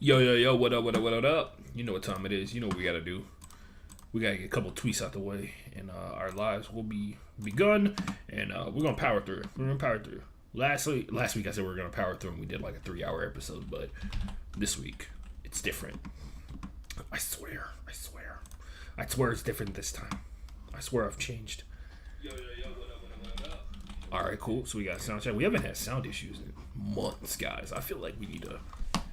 Yo, yo, yo, what up, what up, what up? You know what time it is. You know what we gotta do. We gotta get a couple tweets out the way, and our lives will be begun, and we're gonna power through. We're gonna power through. Last week I said we were gonna power through, and we did like a 3-hour episode, but this week it's different. I swear it's different this time. I swear I've changed. Yo, yo, yo, what up, what up, what up? All right, cool. So we got sound check. We haven't had sound issues in months, guys. I feel like we need to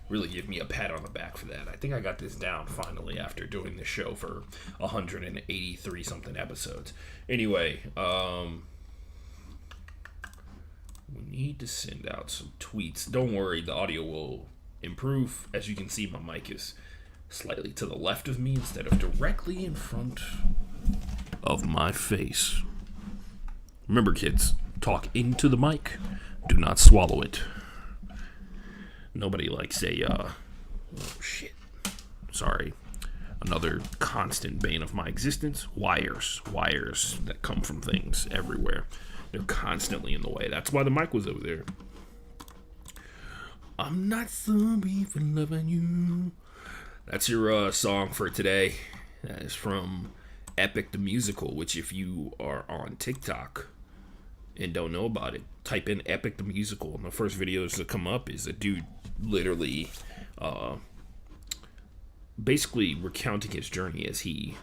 really give me a pat on the back for that. I think I got this down finally after doing this show for 183 something episodes. Anyway, we need to send out some tweets. Don't worry, the audio will improve. As you can see, my mic is slightly to the left of me instead of directly in front of my face. Remember, kids, talk into the mic. Do not swallow it. Nobody likes oh shit. Sorry. Another constant bane of my existence. Wires that come from things everywhere. They're constantly in the way. That's why the mic was over there. I'm not sorry for loving you. That's your song for today. That is from Epic the Musical, which if you are on TikTok and don't know about it, type in Epic the Musical, and the first videos that come up is a dude literally basically recounting his journey as he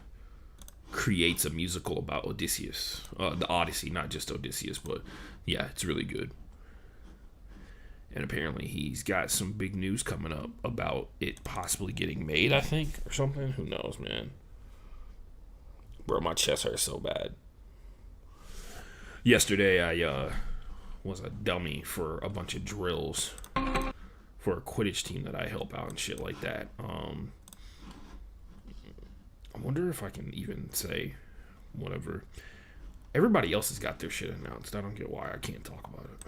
creates a musical about Odysseus. The Odyssey, not just Odysseus, but yeah, it's really good. And apparently he's got some big news coming up about it possibly getting made, I think, or something. Who knows, man? Bro, my chest hurts so bad. Yesterday, I was a dummy for a bunch of drills for a Quidditch team that I help out and shit like that. I wonder if I can even say whatever. Everybody else has got their shit announced. I don't get why I can't talk about it.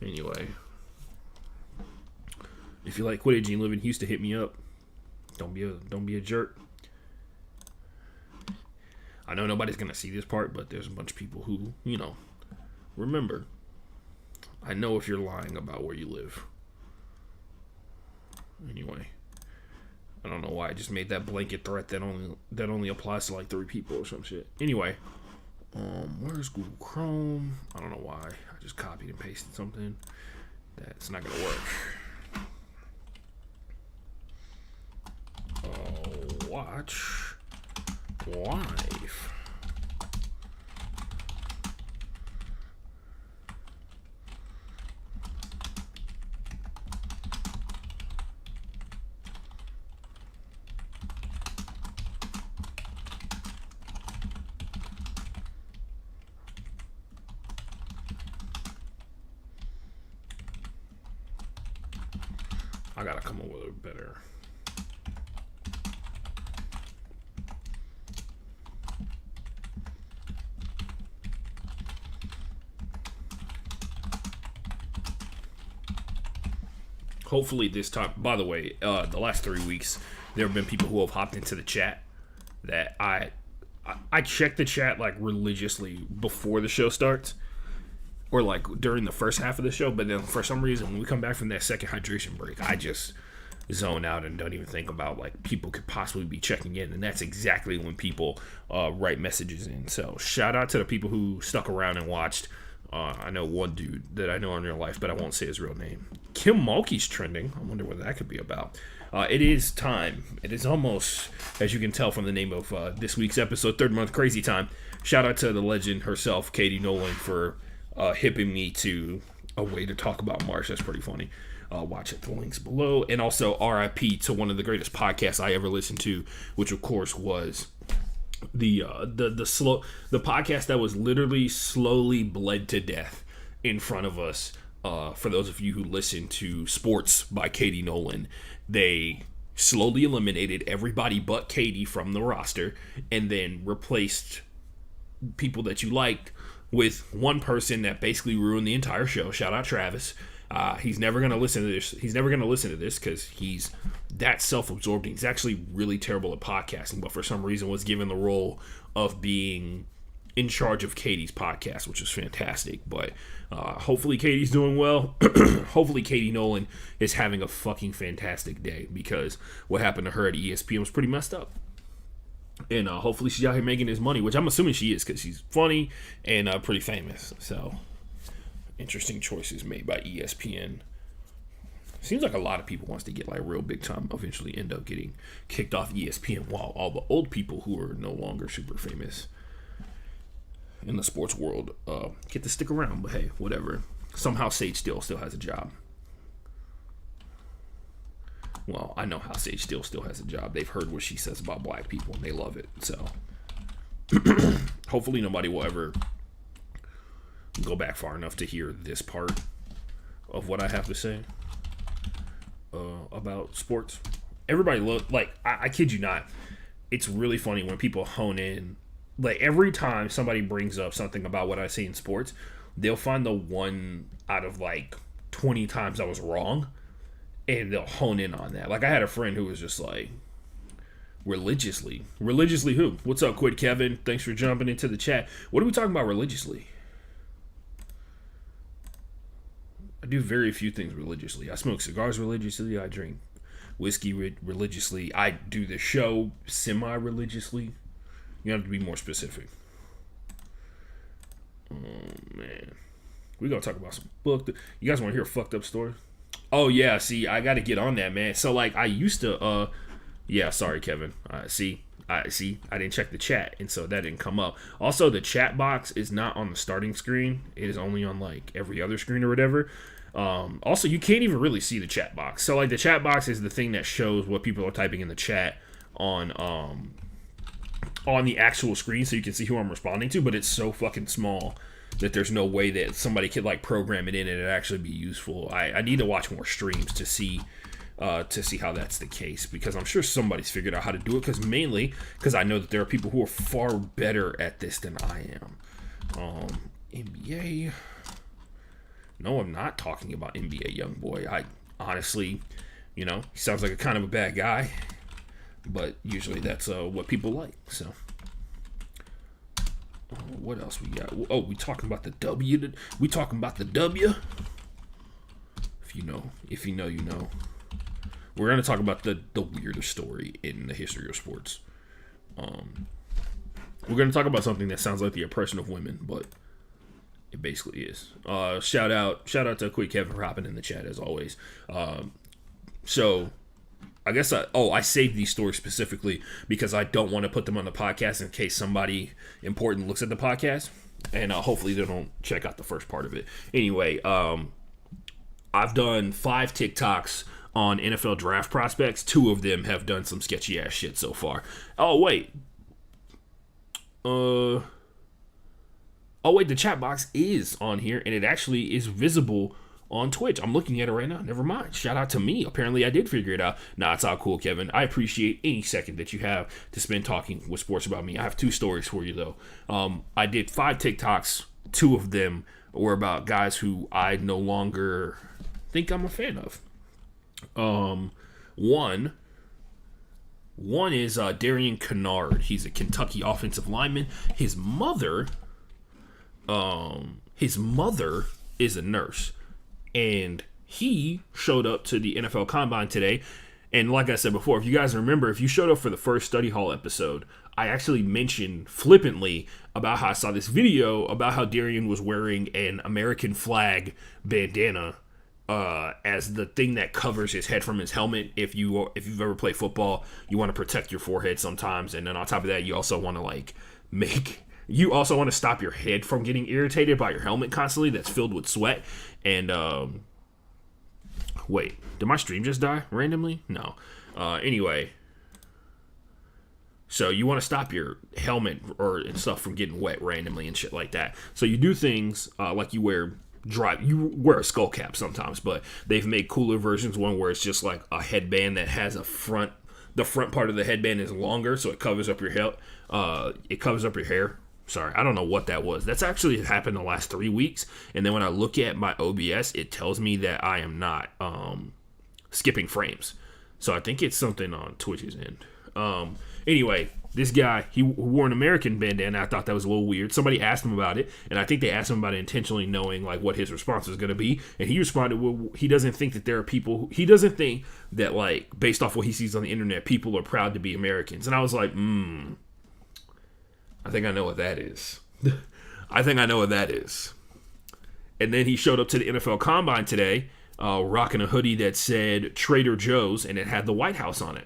Anyway, if you like Quidditch and you live in Houston, hit me up. Don't be a jerk. I know nobody's gonna see this part, but there's a bunch of people who, remember. I know if you're lying about where you live. Anyway, I don't know why I just made that blanket threat that only applies to like 3 people or some shit. Anyway, where's Google Chrome? I don't know why. I just copied and pasted something. That's not gonna work. Watch live. I gotta come up with a better. Hopefully this time. By the way, the last 3 weeks, there have been people who have hopped into the chat that I check the chat like religiously before the show starts. Or like during the first half of the show, but then for some reason when we come back from that second hydration break, I just zone out and don't even think about like people could possibly be checking in, and that's exactly when people write messages in. So shout out to the people who stuck around and watched. I know one dude that I know in real life, but I won't say his real name. Kim Mulkey's trending. I wonder what that could be about. It is time. It is almost, as you can tell from the name of this week's episode, Third Month Crazy Time. Shout out to the legend herself, Katie Nolan, for hipping me to a way to talk about March. That's pretty funny. Watch it, the links below. And also RIP to one of the greatest podcasts I ever listened to, which of course was the podcast that was literally slowly bled to death in front of us. For those of you who listen to Sports by Katie Nolan, they slowly eliminated everybody but Katie from the roster and then replaced people that you liked with one person that basically ruined the entire show. Shout out Travis. He's never going to listen to this. He's never going to listen to this because he's that self-absorbed. He's actually really terrible at podcasting, but for some reason was given the role of being in charge of Katie's podcast, which is fantastic. But hopefully Katie's doing well. Hopefully Katie Nolan is having a fucking fantastic day, because what happened to her at ESPN was pretty messed up. And hopefully she's out here making his money, which I'm assuming she is, because she's funny and pretty famous. So interesting choices made by ESPN. Seems like a lot of people wants to get like real big time, eventually end up getting kicked off ESPN, while all the old people who are no longer super famous in the sports world get to stick around. But hey, whatever. Somehow Sage still has a job. Well, I know how Sage still has a job. They've heard what she says about black people and they love it. So hopefully nobody will ever go back far enough to hear this part of what I have to say about sports. Everybody look like I kid you not. It's really funny when people hone in. Like every time somebody brings up something about what I say in sports, they'll find the one out of like 20 times I was wrong, and they'll hone in on that. Like I had a friend who was just like, religiously who? What's up, Quid Kevin? Thanks for jumping into the chat. What are we talking about religiously? I do very few things religiously. I smoke cigars religiously. I drink whiskey religiously. I do the show semi-religiously. You have to be more specific. Oh, man. We're going to talk about some book. You guys want to hear a fucked up story? Oh, yeah. See, I got to get on that, man. So, like, I used to, yeah, sorry, Kevin. I didn't check the chat, and so that didn't come up. Also, the chat box is not on the starting screen. It is only on, like, every other screen or whatever. Also, you can't even really see the chat box. So, like, the chat box is the thing that shows what people are typing in the chat on the actual screen, so you can see who I'm responding to, but it's so fucking small that there's no way that somebody could like program it in and it'd actually be useful. I need to watch more streams to see how that's the case, because I'm sure somebody's figured out how to do it, mainly because I know that there are people who are far better at this than I am. NBA. No, I'm not talking about NBA YoungBoy. I honestly, he sounds like a kind of a bad guy. But usually that's what people like. So, what else we got? Oh, we talking about the W. We talking about the W. If you know, you know. We're gonna talk about the weirdest story in the history of sports. We're gonna talk about something that sounds like the oppression of women, but it basically is. Shout out to Quick Kevin for hopping in the chat as always. So. I guess I saved these stories specifically because I don't want to put them on the podcast in case somebody important looks at the podcast, and hopefully they don't check out the first part of it. Anyway, I've done 5 TikToks on NFL draft prospects. 2 of them have done some sketchy ass shit so far. Oh wait, the chat box is on here and it actually is visible on Twitch. I'm looking at it right now. Never mind. Shout out to me. Apparently I did figure it out. Nah, it's all cool, Kevin. I appreciate any second that you have to spend talking with sports about me. I have 2 stories for you, though. I did 5 TikToks. 2 of them were about guys who I no longer think I'm a fan of. One is Darian Kennard. He's a Kentucky offensive lineman. His mother is a nurse. And he showed up to the NFL Combine today. And like I said before, if you guys remember, if you showed up for the first study hall episode, I actually mentioned flippantly about how I saw this video about how Darian was wearing an American flag bandana as the thing that covers his head from his helmet. If you've ever played football, you want to protect your forehead sometimes. And then on top of that, you also want to stop your head from getting irritated by your helmet constantly that's filled with sweat. And, wait, did my stream just die randomly? No. Anyway, so you want to stop your helmet and stuff from getting wet randomly and shit like that. So you do things like you wear a skull cap sometimes, but they've made cooler versions, one where it's just like a headband that has the front part of the headband is longer, so it covers up your hair. Sorry, I don't know what that was. That's actually happened the last 3 weeks. And then when I look at my OBS, it tells me that I am not skipping frames. So I think it's something on Twitch's end. Anyway, this guy, he wore an American bandana. I thought that was a little weird. Somebody asked him about it, and I think they asked him about it intentionally knowing like what his response was going to be. And he responded, well, he doesn't think that there are people, he doesn't think that like based off what he sees on the internet, people are proud to be Americans. And I was like, I think I know what that is. I think I know what that is. And then he showed up to the NFL Combine today, rocking a hoodie that said Trader Joe's, and it had the White House on it.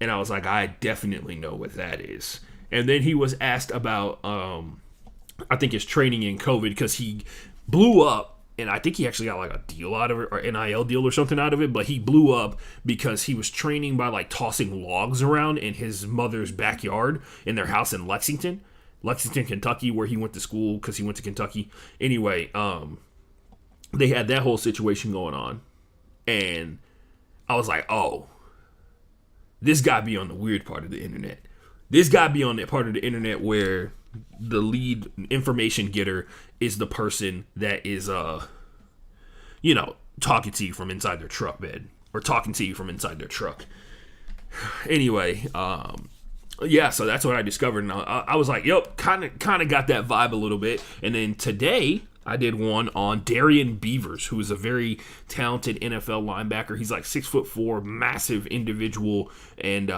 And I was like, I definitely know what that is. And then he was asked about, I think his training in COVID, because he blew up, and I think he actually got like a deal out of it, or NIL deal or something out of it, but he blew up because he was training by like tossing logs around in his mother's backyard in their house in Lexington, Kentucky, where he went to school because he went to Kentucky. Anyway, they had that whole situation going on. And I was like, oh, this guy be on the weird part of the internet. This guy be on that part of the internet where the lead information getter is the person that is, talking to you from inside their truck bed, or talking to you from inside their truck. Anyway, yeah, so that's what I discovered, and I was like, yep, kind of got that vibe a little bit. And then today, I did one on Darian Beavers, who is a very talented NFL linebacker. He's like 6'4", massive individual, and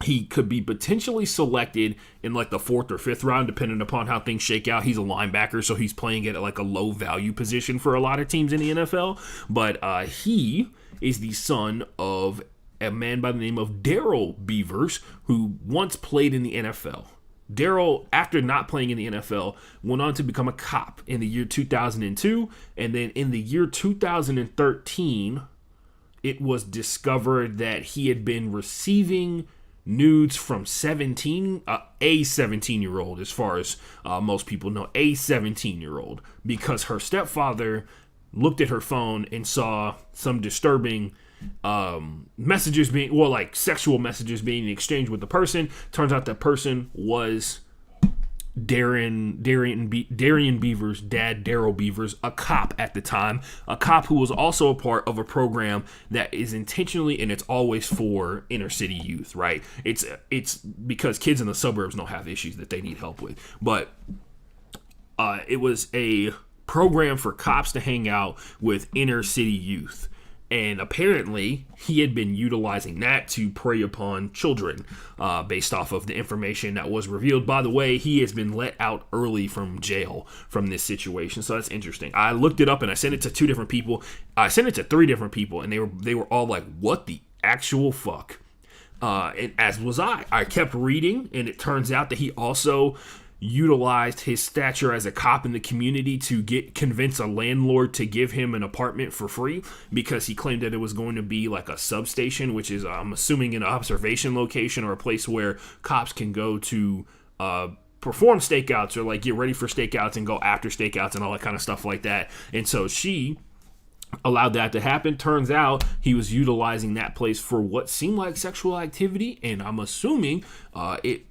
he could be potentially selected in like the 4th or 5th round, depending upon how things shake out. He's a linebacker, so he's playing at like a low value position for a lot of teams in the NFL. But he is the son of a man by the name of Darian Beavers, who once played in the NFL. Daryl, after not playing in the NFL, went on to become a cop in the year 2002, and then in the year 2013, it was discovered that he had been receiving nudes from a 17-year-old, as far as most people know, a 17-year-old, because her stepfather looked at her phone and saw some disturbing messages being, like sexual messages being exchanged with the person. Turns out that person was Darian Beavers' dad, Darian Beavers, a cop at the time, a cop who was also a part of a program that is intentionally, and it's always for inner city youth, right? It's because kids in the suburbs don't have issues that they need help with, but it was a program for cops to hang out with inner city youth. And apparently, he had been utilizing that to prey upon children based off of the information that was revealed. By the way, he has been let out early from jail from this situation. So that's interesting. I looked it up and I sent it to 2 different people. I sent it to 3 different people, and they were all like, what the actual fuck? And as was I. I kept reading, and it turns out that he also utilized his stature as a cop in the community to convince a landlord to give him an apartment for free, because he claimed that it was going to be like a substation, which is, I'm assuming, an observation location or a place where cops can go to perform stakeouts or like get ready for stakeouts and go after stakeouts and all that kind of stuff like that. And so she allowed that to happen. Turns out he was utilizing that place for what seemed like sexual activity, and I'm assuming the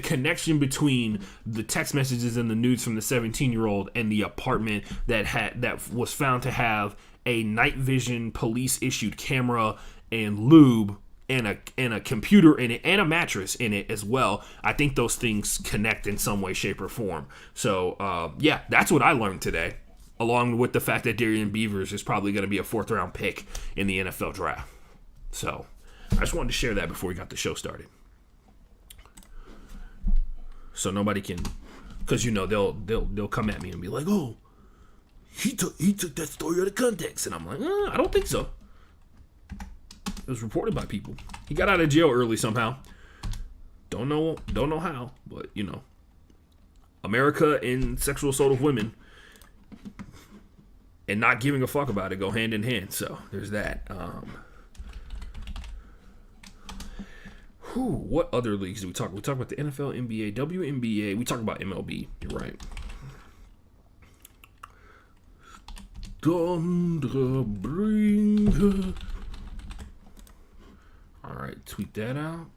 connection between the text messages and the nudes from the 17-year-old and the apartment that was found to have a night vision police issued camera and lube and a computer in it and a mattress in it as well. I think those things connect in some way, shape, or form. So yeah, that's what I learned today, along with the fact that Darian Beavers is probably going to be a 4th round pick in the NFL draft. So I just wanted to share that before we got the show started. So nobody can, because they'll come at me and be like, "Oh, he took that story out of context," and I'm like, I don't think so. It was reported by people. He got out of jail early somehow. Don't know how, but America and sexual assault of women and not giving a fuck about it go hand in hand. So there's that. What other leagues do we talk? We talk about the NFL, NBA, WNBA. We talk about MLB. You're right. Thunder bringer. All right, tweet that out.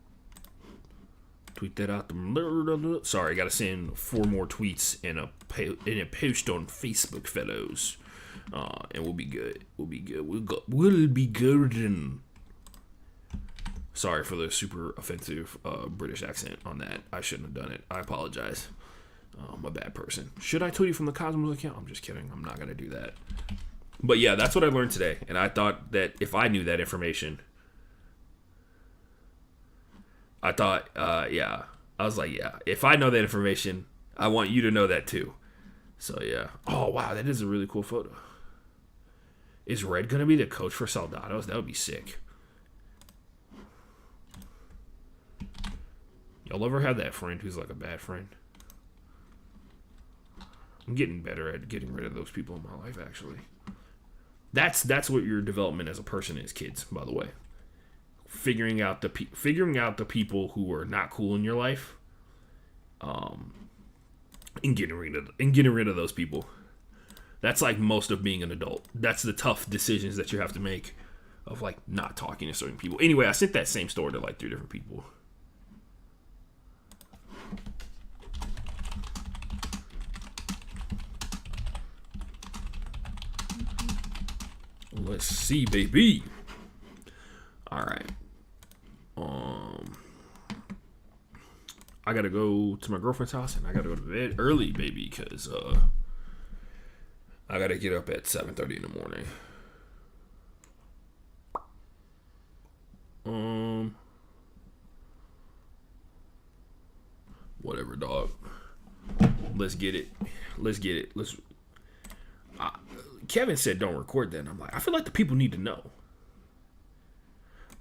Sorry, I gotta send 4 more tweets and a post on Facebook, fellows. And we'll be good. We'll be good. Sorry for the super offensive British accent on that. I shouldn't have done it. I apologize. I'm a bad person. Should I tweet you from the Cosmos account? I'm just kidding. I'm not going to do that. But yeah, that's what I learned today. And I thought that if I knew that information, I was like, yeah, if I know that information, I want you to know that too. So yeah. Oh, wow, that is a really cool photo. Is Red going to be the coach for Soldados? That would be sick. Y'all ever have that friend who's like a bad friend? I'm getting better at getting rid of those people in my life, actually. That's what your development as a person is, kids, by the way. Figuring out the people who are not cool in your life, and getting rid of those people. That's like most of being an adult. That's the tough decisions that you have to make of like not talking to certain people. Anyway, I sent that same story to like 3 different people. Let's see, baby. All right. I gotta go to my girlfriend's house and I gotta go to bed early, baby, because I gotta get up at 7:30 in the morning. Whatever, dog. Let's get it. Kevin said don't record that, and I'm like, I feel like the people need to know.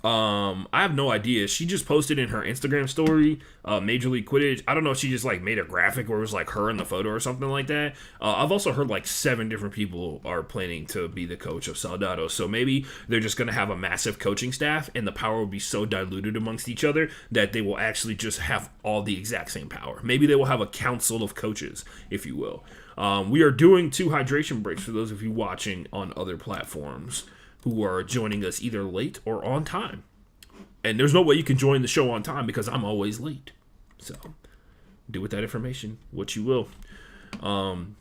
I have no idea. She just posted in her Instagram story, Major League Quidditch. I don't know if she just like made a graphic where it was like her in the photo or something like that. I've also heard like 7 different people are planning to be the coach of Soldado. So maybe they're just going to have a massive coaching staff and the power will be so diluted amongst each other that they will actually just have all the exact same power. Maybe they will have a council of coaches, if you will. We are doing 2 hydration breaks for those of you watching on other platforms who are joining us either late or on time. And there's no way you can join the show on time because I'm always late. So do with that information what you will. I'm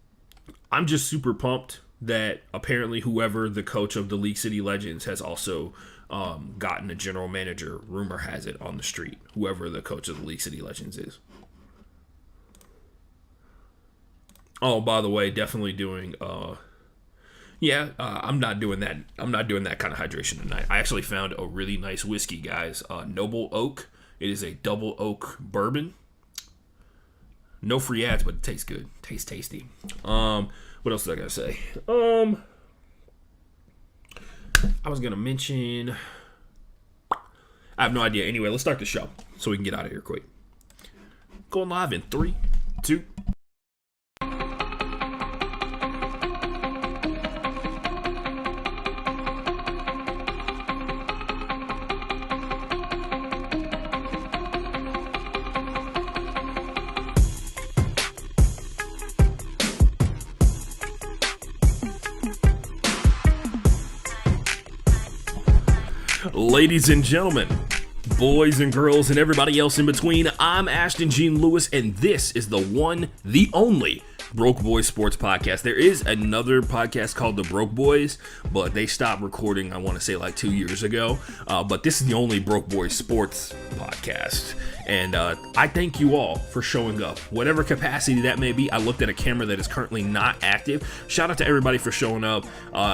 just super pumped that apparently whoever the coach of the League City Legends has also gotten a general manager, rumor has it, on the street. Whoever the coach of the League City Legends is. Oh, by the way, definitely doing... I'm not doing that. I'm not doing that kind of hydration tonight. I actually found a really nice whiskey, guys. Noble Oak. It is a double oak bourbon. No free ads, but it tastes good. Tastes tasty. What else was I gonna say? I was gonna mention. I have no idea. Anyway, let's start the show so we can get out of here quick. Going live in 3, 2. Ladies and gentlemen, boys and girls, and everybody else in between, I'm Ashton Gene Lewis, and this is the one, the only Broke Boys Sports Podcast. There is another podcast called The Broke Boys, but they stopped recording, I want to say, like 2 years ago. But this is the only Broke Boys Sports Podcast. And I thank you all for showing up, whatever capacity that may be. I looked at a camera that is currently not active. Shout out to everybody for showing up.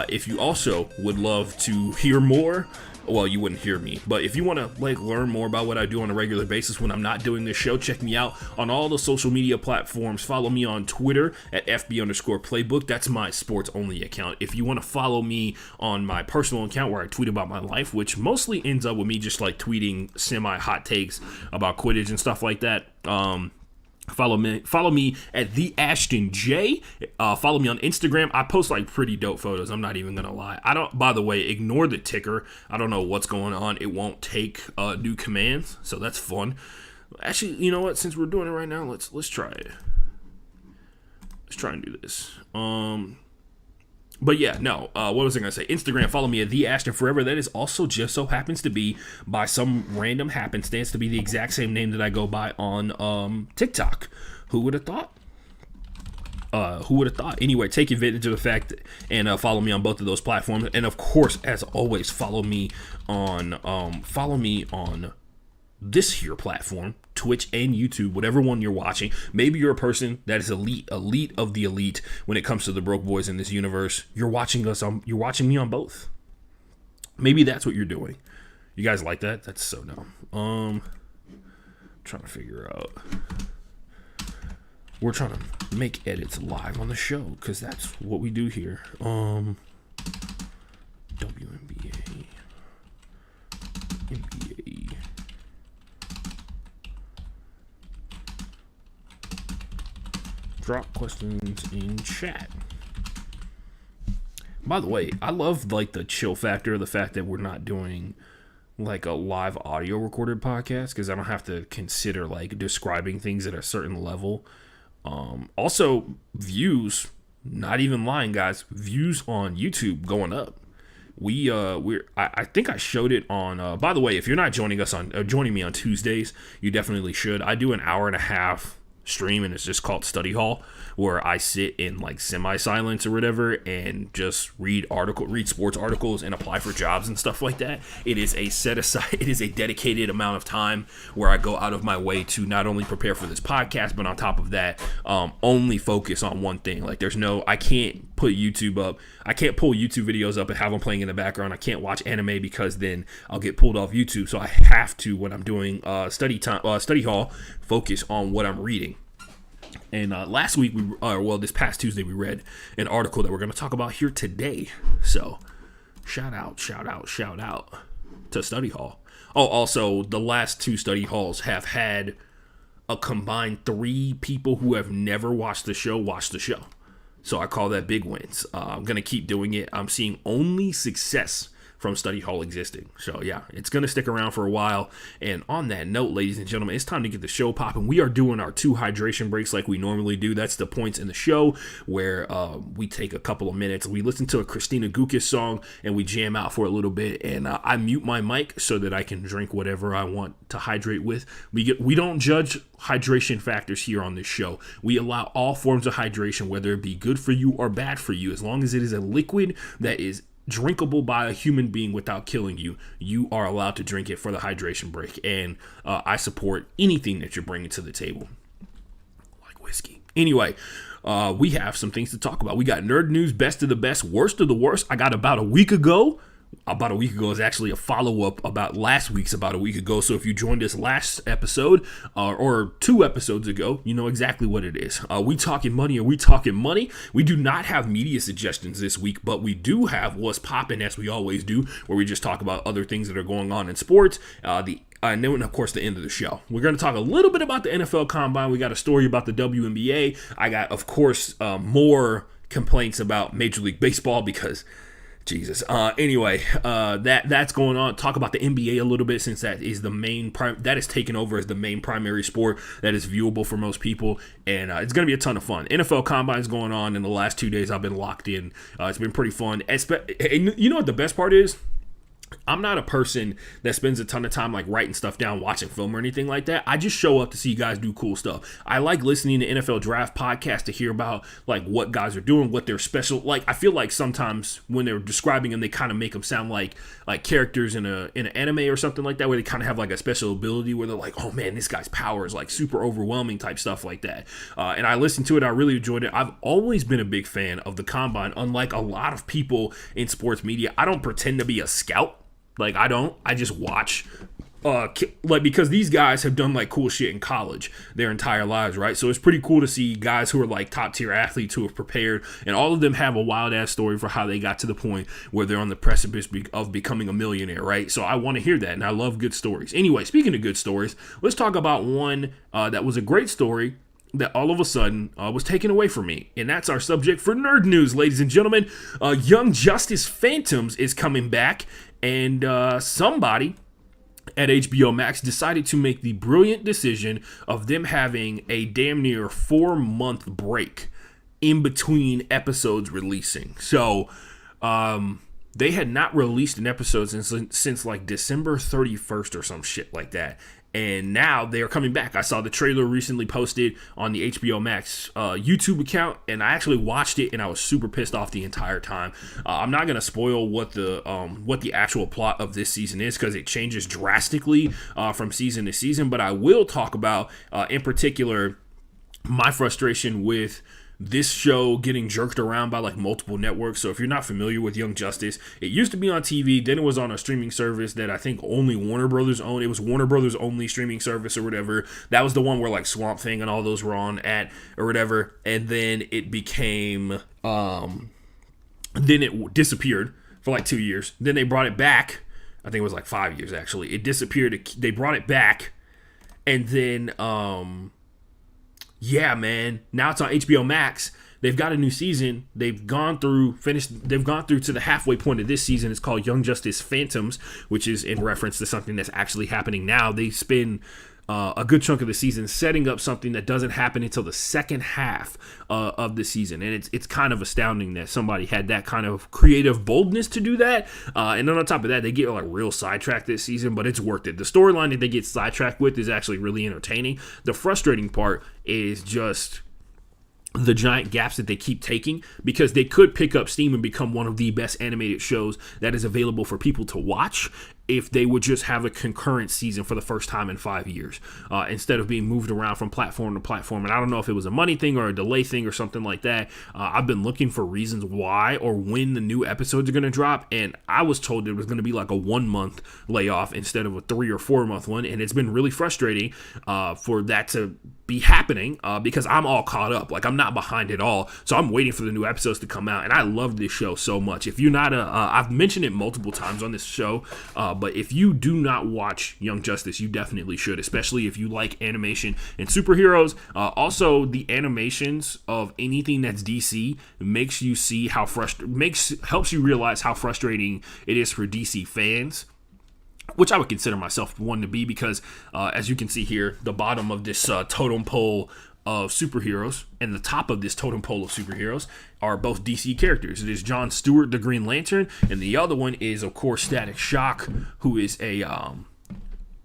If you also would love to hear more, well, you wouldn't hear me, but if you want to like learn more about what I do on a regular basis when I'm not doing this show, check me out on all the social media platforms. Follow me on Twitter at FB_playbook. That's my sports only account. If you want to follow me on my personal account where I tweet about my life, which mostly ends up with me just like tweeting semi hot takes about Quidditch and stuff like that. Follow me at the Ashton J. Follow me on Instagram. I post like pretty dope photos. I'm not even gonna lie. By the way, ignore the ticker. I don't know what's going on. It won't take new commands, so that's fun. Actually, you know what? Since we're doing it right now, let's try it. Let's try and do this. But yeah, no, what was I going to say? Instagram, follow me at The Ashton Forever. That is also just so happens to be, by some random happenstance, to be the exact same name that I go by on TikTok. Who would have thought? Who would have thought? Anyway, take advantage of the fact and follow me on both of those platforms. And of course, as always, follow me on this here platform, Twitch and YouTube, whatever one you're watching. Maybe you're a person that is elite of the elite when it comes to the broke boys in this universe. You're watching me on both. Maybe that's what you're doing. You guys like that? That's so dumb. Trying to figure out. We're trying to make edits live on the show because that's what we do here. WNBA. NBA. Drop questions in chat. By the way, I love like the chill factor, the fact that we're not doing like a live audio recorded podcast because I don't have to consider like describing things at a certain level. Also, views, not even lying, guys. Views on YouTube going up. I think I showed it on. By the way, if you're not joining me on Tuesdays, you definitely should. I do an hour and a half stream, and it's just called Study Hall, where I sit in like semi-silence or whatever and just read sports articles and apply for jobs and stuff like that. It is a dedicated amount of time where I go out of my way to not only prepare for this podcast, but on top of that, only focus on one thing. Like I can't put YouTube up. I can't pull YouTube videos up and have them playing in the background. I can't watch anime because then I'll get pulled off YouTube. So I have to, when I'm doing study hall, focus on what I'm reading. And last week, this past Tuesday, we read an article that we're going to talk about here today. So shout out to Study Hall. Oh, also, the last two study halls have had a combined 3 people who have never watched the show watch the show. So I call that big wins. I'm going to keep doing it. I'm seeing only success from Study Hall existing. So yeah, it's going to stick around for a while. And on that note, ladies and gentlemen, it's time to get the show popping. We are doing our 2 hydration breaks like we normally do. That's the points in the show where we take a couple of minutes. We listen to a Christina Gukas song and we jam out for a little bit. And I mute my mic so that I can drink whatever I want to hydrate with. We don't judge hydration factors here on this show. We allow all forms of hydration, whether it be good for you or bad for you, as long as it is a liquid that is drinkable by a human being without killing you. You are allowed to drink it for the hydration break. And I support anything that you're bringing to the table, like whiskey. Anyway, we have some things to talk about. We got nerd news, best of the best, worst of the worst. I got about a week ago is actually a follow-up about last week's about a week ago. So if you joined us last episode or 2 episodes ago, you know exactly what it is. We talking money. Are we talking money? We do not have media suggestions this week, but we do have what's popping, as we always do, where we just talk about other things that are going on in sports. And then, of course, the end of the show. We're going to talk a little bit about the NFL Combine. We got a story about the WNBA. I got, of course, more complaints about Major League Baseball because Jesus. Anyway, that's going on. Talk about the NBA a little bit, since that is the main that is taken over as the main primary sport that is viewable for most people, and it's going to be a ton of fun. NFL Combine's going on in the last 2 days. I've been locked in. It's been pretty fun. And you know what the best part is? I'm not a person that spends a ton of time like writing stuff down, watching film or anything like that. I just show up to see you guys do cool stuff. I like listening to NFL Draft podcasts to hear about like what guys are doing, what they're special. Like I feel like sometimes when they're describing them, they kind of make them sound like characters in an anime or something like that, where they kind of have like a special ability where they're like, oh man, this guy's power is like super overwhelming type stuff like that. And I listened to it. I really enjoyed it. I've always been a big fan of the Combine. Unlike a lot of people in sports media, I don't pretend to be a scout. Like, I just watch, because these guys have done, like, cool shit in college their entire lives, right? So it's pretty cool to see guys who are, like, top-tier athletes who have prepared, and all of them have a wild-ass story for how they got to the point where they're on the precipice of becoming a millionaire, right? So I want to hear that, and I love good stories. Anyway, speaking of good stories, let's talk about one that was a great story that all of a sudden was taken away from me. And that's our subject for Nerd News, ladies and gentlemen. Young Justice Phantoms is coming back, and somebody at HBO Max decided to make the brilliant decision of them having a damn near 4-month break in between episodes releasing. So they had not released an episode since like December 31st or some shit like that. and now they are coming back. I saw the trailer recently posted on the HBO Max YouTube account, and I actually watched it, and I was super pissed off the entire time. I'm not gonna spoil what the actual plot of this season is, because it changes drastically from season to season, but I will talk about in particular my frustration with this show getting jerked around by like multiple networks. So if you're not familiar with Young Justice, it used to be on TV, then it was on a streaming service that I think only Warner Brothers owned. It was Warner Brothers only streaming service or whatever. That was the one where like Swamp Thing and all those were on at or whatever. And then it became then it disappeared for like 2 years. Then they brought it back. I think it was like 5 years actually. It disappeared. They brought it back, and then yeah, man. Now it's on HBO Max. They've got a new season. They've gone through to the halfway point of this season. It's called Young Justice Phantoms, which is in reference to something that's actually happening now. They spend a good chunk of the season setting up something that doesn't happen until the second half of the season, and it's kind of astounding that somebody had that kind of creative boldness to do that. And then on top of that, they get like real sidetracked this season, but it's worth it. The storyline that they get sidetracked with is actually really entertaining. The frustrating part is just the giant gaps that they keep taking, because they could pick up steam and become one of the best animated shows that is available for people to watch if they would just have a concurrent season for the first time in 5 years, instead of being moved around from platform to platform. And I don't know if it was a money thing or a delay thing or something like that. I've been looking for reasons why or when the new episodes are going to drop, and I was told it was going to be like a 1 month layoff instead of a 3 or 4 month one, and it's been really frustrating for that to be happening, because I'm all caught up. Like, I'm not behind at all, so I'm waiting for the new episodes to come out, and I love this show so much. If you're not I've mentioned it multiple times on this show, but if you do not watch Young Justice, you definitely should, especially if you like animation and superheroes. Also, the animations of anything that's DC makes you see how helps you realize how frustrating it is for DC fans, which I would consider myself one to be, because as you can see here, the bottom of this totem pole of superheroes and the top of this totem pole of superheroes are both DC characters. It is John Stewart, the Green Lantern, and the other one is, of course, Static Shock, who is a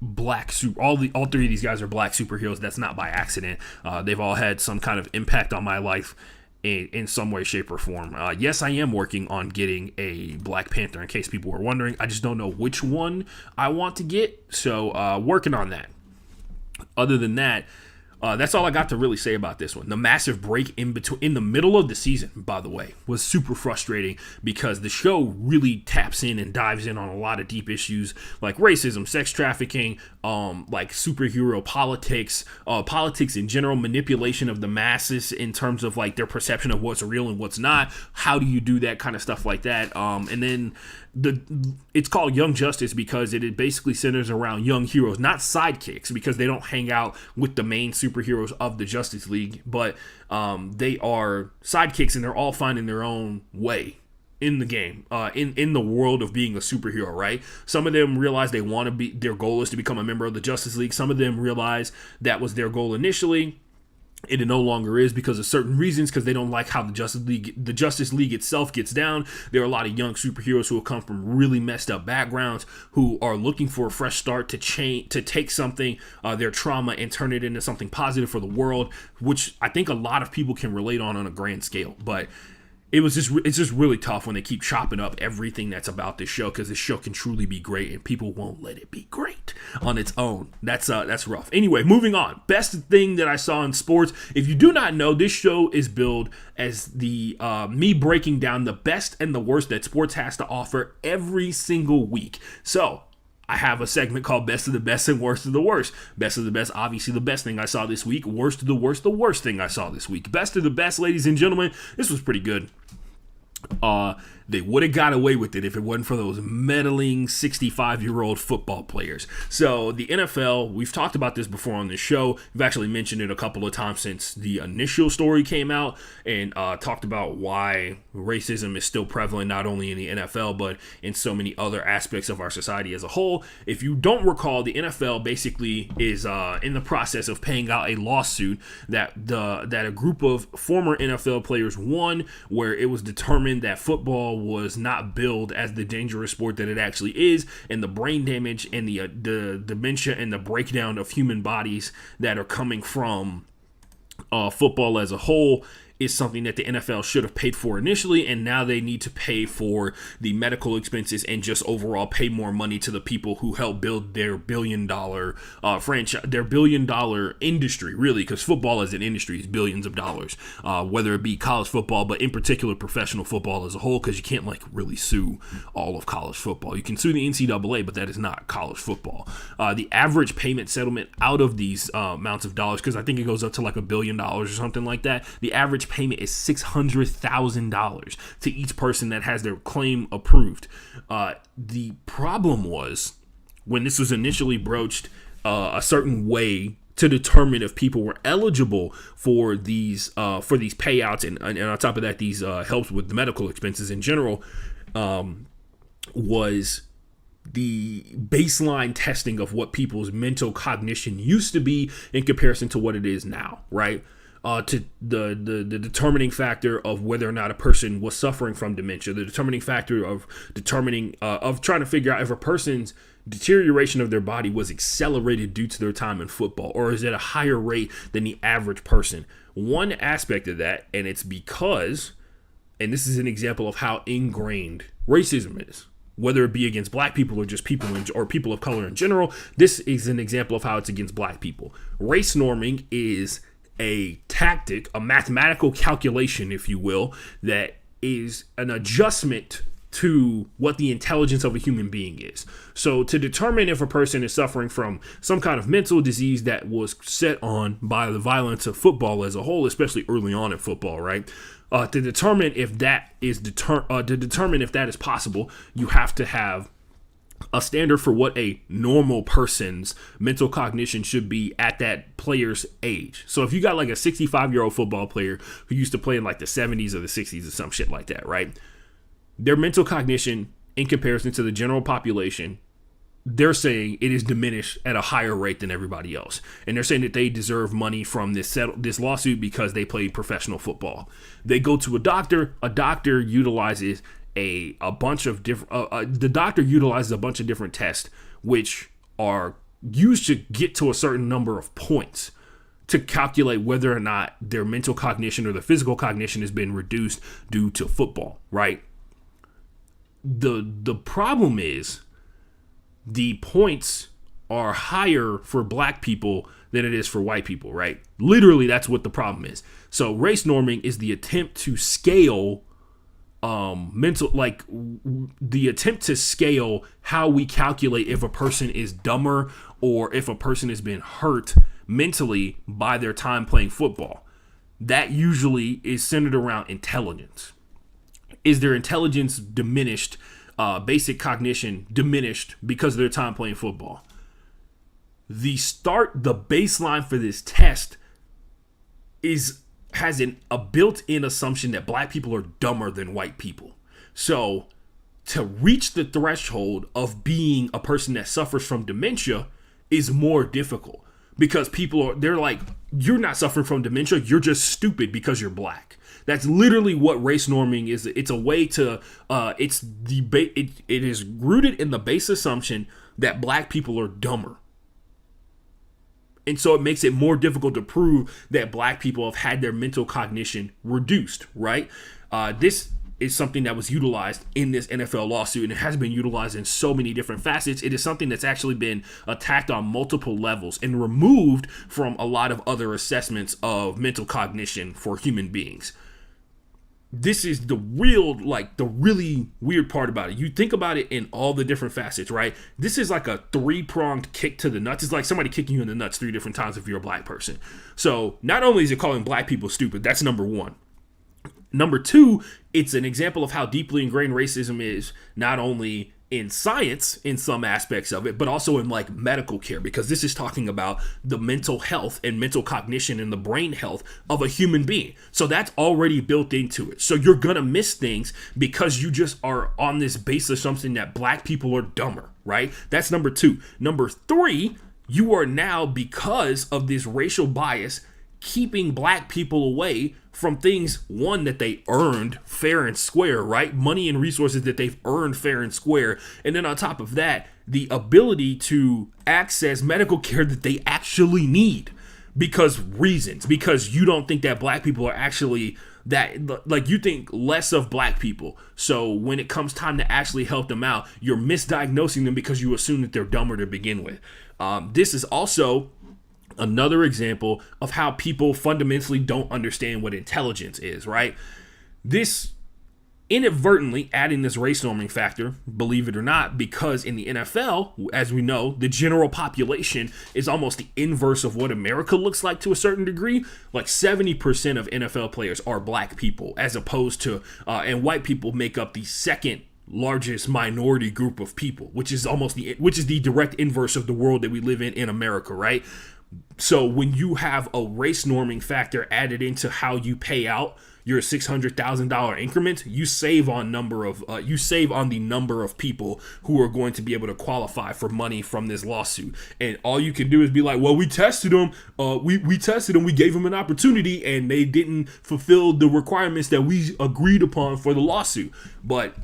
black super. All three of these guys are black superheroes. That's not by accident. They've all had some kind of impact on my life in some way, shape, or form. Yes, I am working on getting a Black Panther, in case people were wondering. I just don't know which one I want to get, so working on that. Other than that, that's all I got to really say about this one. The massive break in the middle of the season, by the way, was super frustrating, because the show really taps in and dives in on a lot of deep issues like racism, sex trafficking, like superhero politics, politics in general, manipulation of the masses in terms of like their perception of what's real and what's not. How do you do that kind of stuff like that? And then it's called Young Justice because it basically centers around young heroes, not sidekicks, because they don't hang out with the main superheroes of the Justice League, but they are sidekicks, and they're all finding their own way in the game, in the world of being a superhero, right? Some of them realize their goal is to become a member of the Justice League. Some of them realize that was their goal initially. It no longer is because of certain reasons, because they don't like how the Justice League itself gets down. There are a lot of young superheroes who have come from really messed up backgrounds, who are looking for a fresh start, to take something, their trauma, and turn it into something positive for the world, which I think a lot of people can relate on a grand scale. But it's just really tough when they keep chopping up everything that's about this show, because this show can truly be great, and people won't let it be great on its own. That's rough. Anyway, moving on. Best thing that I saw in sports. If you do not know, this show is billed as the me breaking down the best and the worst that sports has to offer every single week. So I have a segment called Best of the Best and Worst of the Worst. Best of the Best, obviously the best thing I saw this week. Worst of the worst thing I saw this week. Best of the Best, ladies and gentlemen, this was pretty good. They would have got away with it if it wasn't for those meddling 65-year-old football players. So the NFL, we've talked about this before on this show. We've actually mentioned it a couple of times since the initial story came out, and talked about why racism is still prevalent not only in the NFL but in so many other aspects of our society as a whole. If you don't recall, the NFL basically is in the process of paying out a lawsuit that a group of former NFL players won, where it was determined that football was not billed as the dangerous sport that it actually is, and the brain damage and the dementia and the breakdown of human bodies that are coming from football as a whole is something that the NFL should have paid for initially, and now they need to pay for the medical expenses and just overall pay more money to the people who helped build their billion-dollar franchise, their billion-dollar industry, really, because football as an industry is billions of dollars, whether it be college football, but in particular professional football as a whole, because you can't really sue all of college football. You can sue the NCAA, but that is not college football. The average payment settlement out of these amounts of dollars, because I think it goes up to $1 billion or something like that, the average payment is $600,000 to each person that has their claim approved. The problem was when this was initially broached a certain way to determine if people were eligible for these payouts, and on top of that, these helps with the medical expenses in general, was the baseline testing of what people's mental cognition used to be in comparison to what it is now, right? To the determining factor of whether or not a person was suffering from dementia, the determining factor of trying to figure out if a person's deterioration of their body was accelerated due to their time in football, or is at a higher rate than the average person. One aspect of that, and it's because, and this is an example of how ingrained racism is, whether it be against black people or just people or people of color in general, this is an example of how it's against black people. Race norming is a tactic, a mathematical calculation, if you will, that is an adjustment to what the intelligence of a human being is. So to determine if a person is suffering from some kind of mental disease that was set on by the violence of football as a whole, especially early on in football, right? To determine if that is possible, you have to have a standard for what a normal person's mental cognition should be at that player's age. So if you got like a 65-year-old football player who used to play in like the 70s or the 60s or some shit like that, right? Their mental cognition in comparison to the general population, they're saying it is diminished at a higher rate than everybody else. And they're saying that they deserve money from this lawsuit because they played professional football. They go to a doctor utilizes a bunch of different the doctor utilizes a bunch of different tests which are used to get to a certain number of points to calculate whether or not their mental cognition or the physical cognition has been reduced due to football, right? The problem is the points are higher for black people than it is for white people, right? Literally, that's what the problem is. So race norming is the attempt to scale the attempt to scale how we calculate if a person is dumber or if a person has been hurt mentally by their time playing football. That usually is centered around intelligence. Is their intelligence diminished, basic cognition diminished because of their time playing football? The baseline for this test has a built-in assumption that black people are dumber than white people. So to reach the threshold of being a person that suffers from dementia is more difficult because they're like, you're not suffering from dementia, you're just stupid because you're black. That's literally what race norming is. It's a way to, it is rooted in the base assumption that black people are dumber. And so it makes it more difficult to prove that black people have had their mental cognition reduced, right? This is something that was utilized in this NFL lawsuit, and it has been utilized in so many different facets. It is something that's actually been attacked on multiple levels and removed from a lot of other assessments of mental cognition for human beings. This is the really weird part about it. You think about it in all the different facets, right? This is like a 3-pronged kick to the nuts. It's like somebody kicking you in the nuts 3 different times if you're a black person. So not only is it calling black people stupid, that's number one. Number two, it's an example of how deeply ingrained racism is, not only in science, in some aspects of it, but also in like medical care, because this is talking about the mental health and mental cognition and the brain health of a human being. So that's already built into it. So you're gonna miss things because you just are on this base assumption that black people are dumber, right? That's number two. Number three, you are now, because of this racial bias, keeping black people away from things, one, that they earned fair and square, right? Money and resources that they've earned fair and square. And then on top of that, the ability to access medical care that they actually need because you don't think that black people are actually that, like, you think less of black people. So when it comes time to actually help them out, you're misdiagnosing them because you assume that they're dumber to begin with. This is also another example of how people fundamentally don't understand what intelligence is, right? This inadvertently adding this race norming factor, believe it or not, because in the NFL, as we know, the general population is almost the inverse of what America looks like to a certain degree. Like 70% of NFL players are black people, as opposed to, and white people make up the second largest minority group of people, which is the direct inverse of the world that we live in America, right? So when you have a race norming factor added into how you pay out your $600,000 increment, you save on the number of people who are going to be able to qualify for money from this lawsuit. And all you can do is be like, well, we tested them, we gave them an opportunity, and they didn't fulfill the requirements that we agreed upon for the lawsuit. But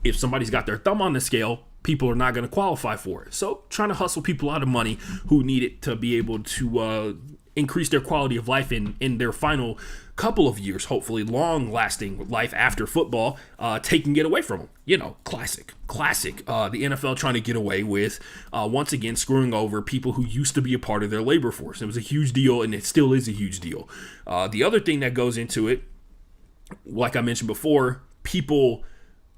if somebody's got their thumb on the scale, people are not going to qualify for it. So trying to hustle people out of money who need it to be able to increase their quality of life in their final couple of years, hopefully long-lasting life after football, taking it away from them. You know, classic. The NFL trying to get away with, once again, screwing over people who used to be a part of their labor force. It was a huge deal, and it still is a huge deal. The other thing that goes into it, like I mentioned before, people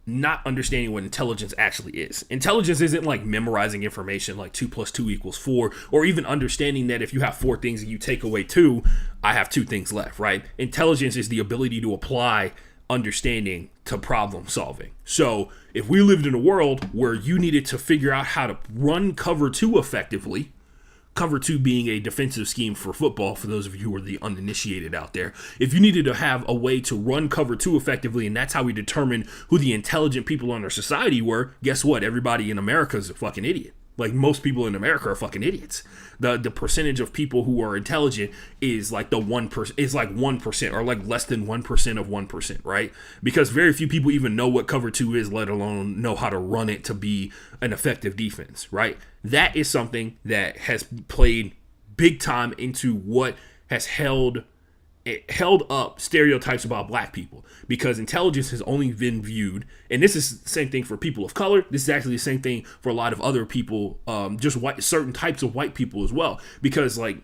not understanding what intelligence actually is. Intelligence isn't like memorizing information like 2 + 2 = 4, or even understanding that if you have 4 things and you take away 2, I have 2 things left, right? Intelligence is the ability to apply understanding to problem solving. So if we lived in a world where you needed to figure out how to run cover 2 effectively, cover 2 being a defensive scheme for football, for those of you who are the uninitiated out there. If you needed to have a way to run cover 2 effectively, and that's how we determine who the intelligent people in our society were, guess what? Everybody in America is a fucking idiot. Like, most people in America are fucking idiots. The percentage of people who are intelligent is like 1%, or like less than 1% of 1%, right? Because very few people even know what cover 2 is, let alone know how to run it to be an effective defense, right? That is something that has played big time into what has held up stereotypes about black people, because intelligence has only been viewed, and this is the same thing for people of color. This is actually the same thing for a lot of other people, just certain types of white people as well, because like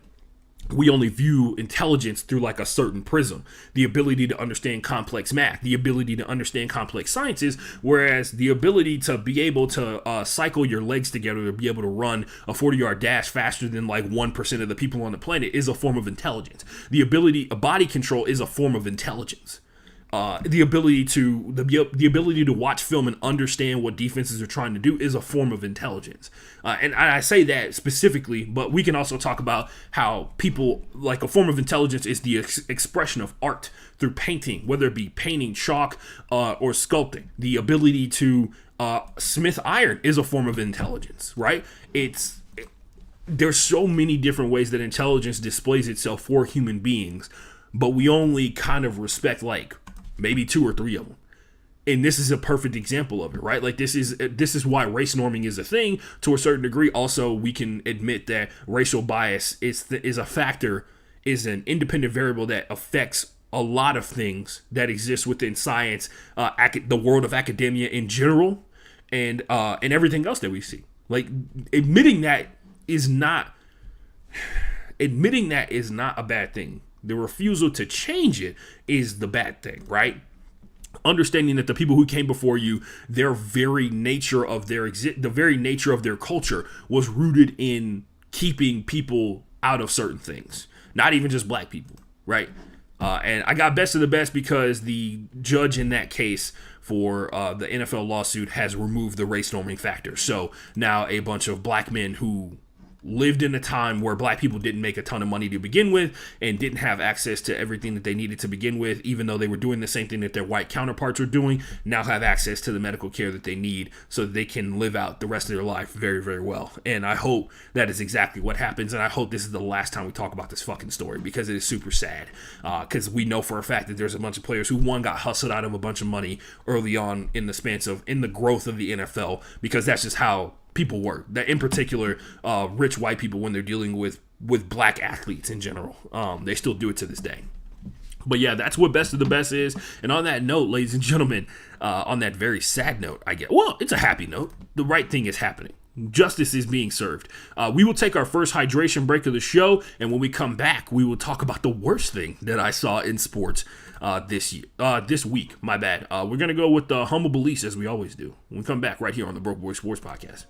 we only view intelligence through like a certain prism, the ability to understand complex math, the ability to understand complex sciences, whereas the ability to be able to cycle your legs together to be able to run a 40-yard dash faster than like 1% of the people on the planet is a form of intelligence. Body control is a form of intelligence. The ability to watch film and understand what defenses are trying to do is a form of intelligence. And I say that specifically, but we can also talk about how people, like, a form of intelligence is the expression of art through painting, whether it be painting, chalk, or sculpting. The ability to smith iron is a form of intelligence, right? There's so many different ways that intelligence displays itself for human beings, but we only kind of respect like maybe 2 or 3 of them. And this is a perfect example of it, right? Like, this is why race norming is a thing to a certain degree. Also, we can admit that racial bias is a factor, is an independent variable that affects a lot of things that exist within science, the world of academia in general, and everything else that we see. Like, admitting that is not a bad thing. The refusal to change it is the bad thing, right? Understanding that the people who came before you, the very nature of their culture was rooted in keeping people out of certain things, not even just black people, right? And I got best of the best because the judge in that case for the NFL lawsuit has removed the race norming factor. So now a bunch of black men who lived in a time where black people didn't make a ton of money to begin with and didn't have access to everything that they needed to begin with, even though they were doing the same thing that their white counterparts are doing, now have access to the medical care that they need so that they can live out the rest of their life very, very well. And I hope that is exactly what happens, and I hope this is the last time we talk about this fucking story, because it is super sad, because we know for a fact that there's a bunch of players who, one, got hustled out of a bunch of money early on in the growth of the NFL, because that's just how people work. That in particular, rich white people, when they're dealing with black athletes in general, they still do it to this day. But yeah, that's what best of the best is. And on that note, ladies and gentlemen, on that very sad note, I guess, well, it's a happy note. The right thing is happening. Justice is being served. We will take our first hydration break of the show, and when we come back, we will talk about the worst thing that I saw in sports this week. My bad. We're gonna go with the humble beliefs, as we always do. When we come back right here on the Broke Boy Sports Podcast.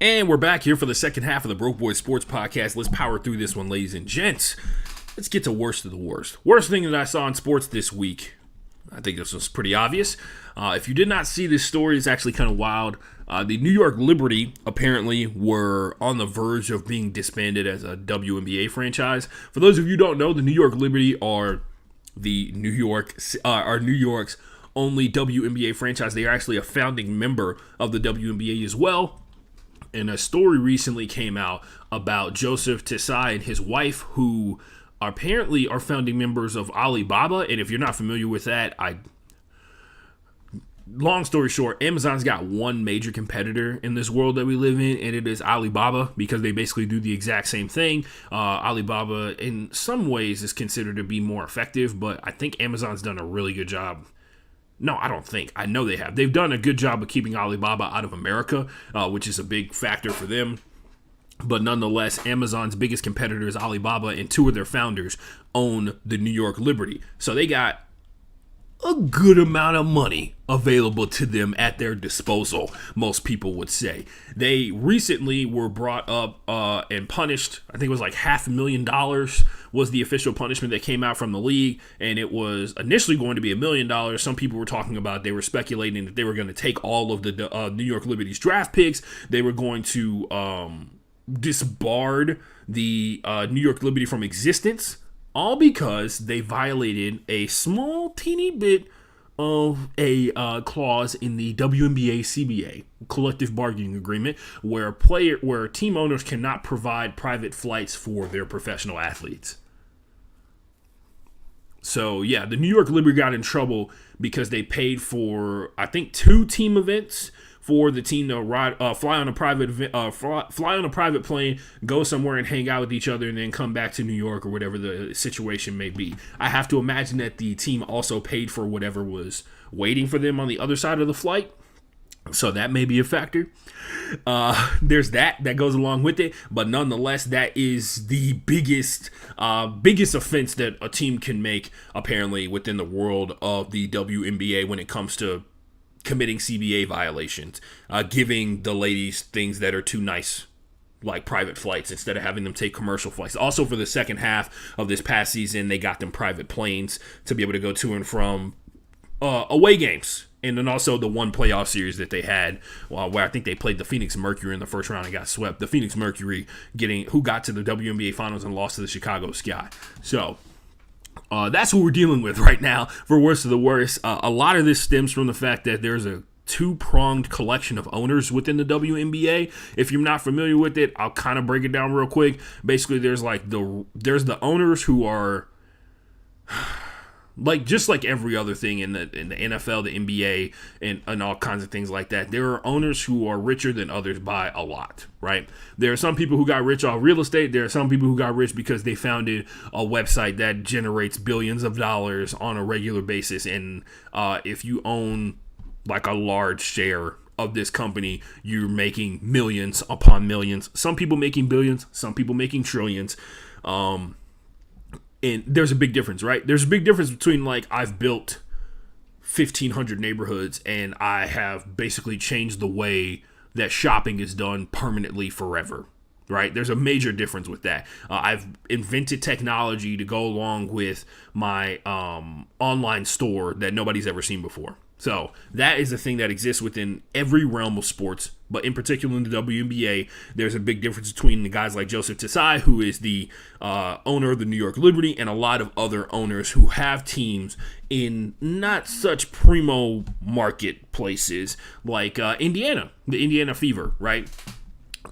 And we're back here for the second half of the Broke Boy Sports Podcast. Let's power through this one, ladies and gents. Let's get to worst of the worst. Worst thing that I saw in sports this week. I think this was pretty obvious. If you did not see this story, it's actually kind of wild. The New York Liberty apparently were on the verge of being disbanded as a WNBA franchise. For those of you who don't know, the New York Liberty are New York's only WNBA franchise. They are actually a founding member of the WNBA as well. And a story recently came out about Joseph Tsai and his wife, who apparently are founding members of Alibaba. And if you're not familiar with that, long story short, Amazon's got one major competitor in this world that we live in, and it is Alibaba, because they basically do the exact same thing. Alibaba, in some ways, is considered to be more effective, but I think Amazon's done a really good job. No, I don't think. I know they have. They've done a good job of keeping Alibaba out of America, which is a big factor for them. But nonetheless, Amazon's biggest competitor is Alibaba, and two of their founders own the New York Liberty. So they got a good amount of money available to them at their disposal, most people would say. They recently were brought up and punished. I think it was like $500,000 was the official punishment that came out from the league, and it was initially going to be $1 million. Some people were talking about, they were speculating that they were going to take all of the New York Liberty's draft picks. They were going to disbarred the New York Liberty from existence, all because they violated a small teeny bit of a clause in the WNBA CBA, collective bargaining agreement, where team owners cannot provide private flights for their professional athletes. So yeah, the New York Liberty got in trouble because they paid for, I think, 2 team events for the team to fly on a private plane, go somewhere and hang out with each other, and then come back to New York or whatever the situation may be. I have to imagine that the team also paid for whatever was waiting for them on the other side of the flight. So that may be a factor. There's that goes along with it, but nonetheless, that is the biggest offense that a team can make, apparently, within the world of the WNBA when it comes to committing CBA violations, giving the ladies things that are too nice, like private flights, instead of having them take commercial flights. Also, for the second half of this past season, they got them private planes to be able to go to and from away games. And then also the one playoff series that they had, where I think they played the Phoenix Mercury in the first round and got swept. The Phoenix Mercury who got to the WNBA Finals and lost to the Chicago Sky. So that's what we're dealing with right now, for worst of the worst. A lot of this stems from the fact that there's a 2-pronged collection of owners within the WNBA. If you're not familiar with it, I'll kind of break it down real quick. Basically, there's the owners who are just like every other thing in the NFL, the NBA, and all kinds of things like that. There are owners who are richer than others by a lot, right? There are some people who got rich off real estate. There are some people who got rich because they founded a website that generates billions of dollars on a regular basis. And if you own like a large share of this company, you're making millions upon millions. Some people making billions, some people making trillions. And there's a big difference, right? There's a big difference between, like, I've built 1,500 neighborhoods and I have basically changed the way that shopping is done permanently forever, right? There's a major difference with that. I've invented technology to go along with my online store that nobody's ever seen before. So that is a thing that exists within every realm of sports, but in particular in the WNBA, there's a big difference between the guys like Joseph Tsai, who is the owner of the New York Liberty, and a lot of other owners who have teams in not such primo marketplaces like Indiana, the Indiana Fever, right?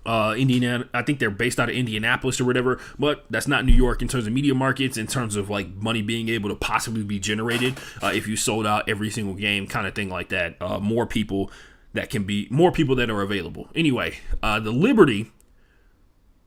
Indiana, I think they're based out of Indianapolis or whatever, but that's not New York in terms of media markets, in terms of like money being able to possibly be generated if you sold out every single game, kind of thing like that. More people that are available. Anyway, the Liberty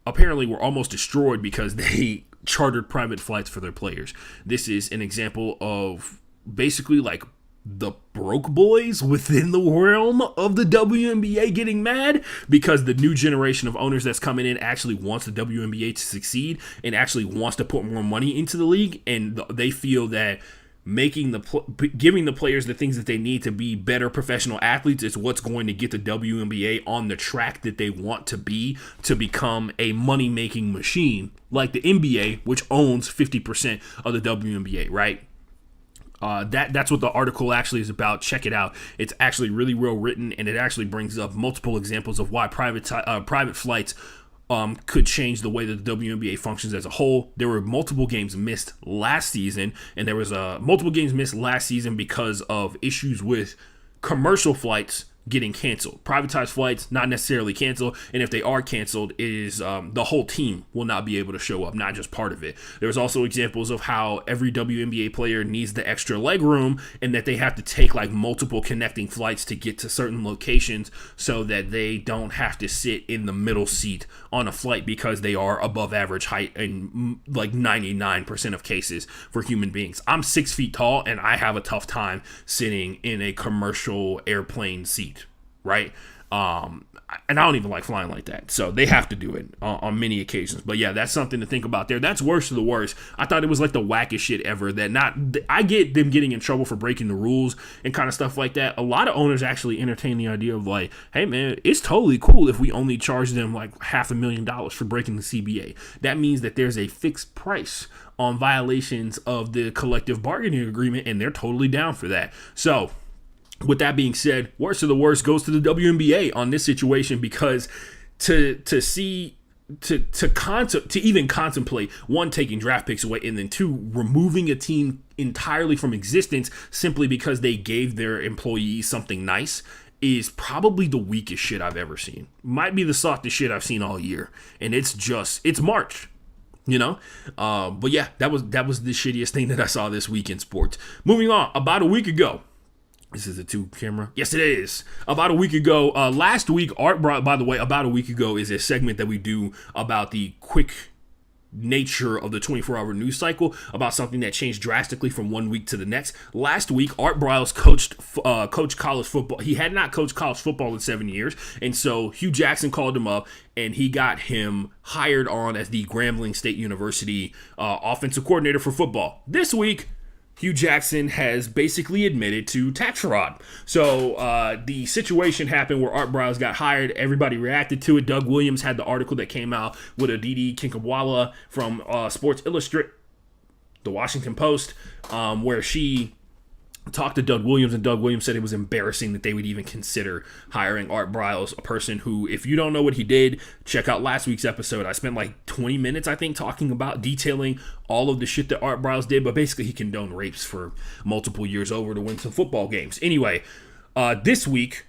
apparently were almost destroyed because they chartered private flights for their players. This is an example of basically like the broke boys within the realm of the WNBA getting mad because the new generation of owners that's coming in actually wants the WNBA to succeed and actually wants to put more money into the league, and they feel that giving the players the things that they need to be better professional athletes is what's going to get the WNBA on the track that they want to be, to become a money-making machine like the NBA, which owns 50% of the WNBA, right? That's what the article actually is about. Check it out. It's actually really well written, and it actually brings up multiple examples of why private flights could change the way that the WNBA functions as a whole. There were multiple games missed last season, and there was multiple games missed last season because of issues with commercial flights getting canceled. Privatized flights, not necessarily canceled. And if they are canceled, it is the whole team will not be able to show up, not just part of it. There's also examples of how every WNBA player needs the extra leg room and that they have to take like multiple connecting flights to get to certain locations so that they don't have to sit in the middle seat on a flight because they are above average height in like 99% of cases for human beings. I'm 6 feet tall and I have a tough time sitting in a commercial airplane seat. Right? And I don't even like flying like that. So they have to do it on many occasions. But yeah, that's something to think about there. That's worst of the worst. I thought it was like the wackest shit ever. I get them getting in trouble for breaking the rules and kind of stuff like that. A lot of owners actually entertain the idea of like, hey man, it's totally cool if we only charge them like $500,000 for breaking the CBA. That means that there's a fixed price on violations of the collective bargaining agreement, and they're totally down for that. So with that being said, worst of the worst goes to the WNBA on this situation, because to even contemplate, one, taking draft picks away, and then two, removing a team entirely from existence simply because they gave their employees something nice is probably the weakest shit I've ever seen. Might be the softest shit I've seen all year. And it's March. You know, but yeah, that was the shittiest thing that I saw this week in sports. Moving on, about a week ago. This is a 2-camera. Yes, it is. About a week ago, last week, Art brought, by the way, about a week ago is a segment that we do about the quick nature of the 24-hour news cycle, about something that changed drastically from one week to the next. Last week, Art Briles coached college football. He had not coached college football in 7 years, and so Hugh Jackson called him up, and he got him hired on as the Grambling State University offensive coordinator for football. This week, Hugh Jackson has basically admitted to tax fraud. So the situation happened where Art Briles got hired. Everybody reacted to it. Doug Williams had the article that came out with Aditi Kinkawala from Sports Illustrated, the Washington Post, where she talked to Doug Williams, and Doug Williams said it was embarrassing that they would even consider hiring Art Briles, a person who, if you don't know what he did, check out last week's episode. I spent like 20 minutes, I think, talking about detailing all of the shit that Art Briles did, but basically he condoned rapes for multiple years over to win some football games. Anyway, this week,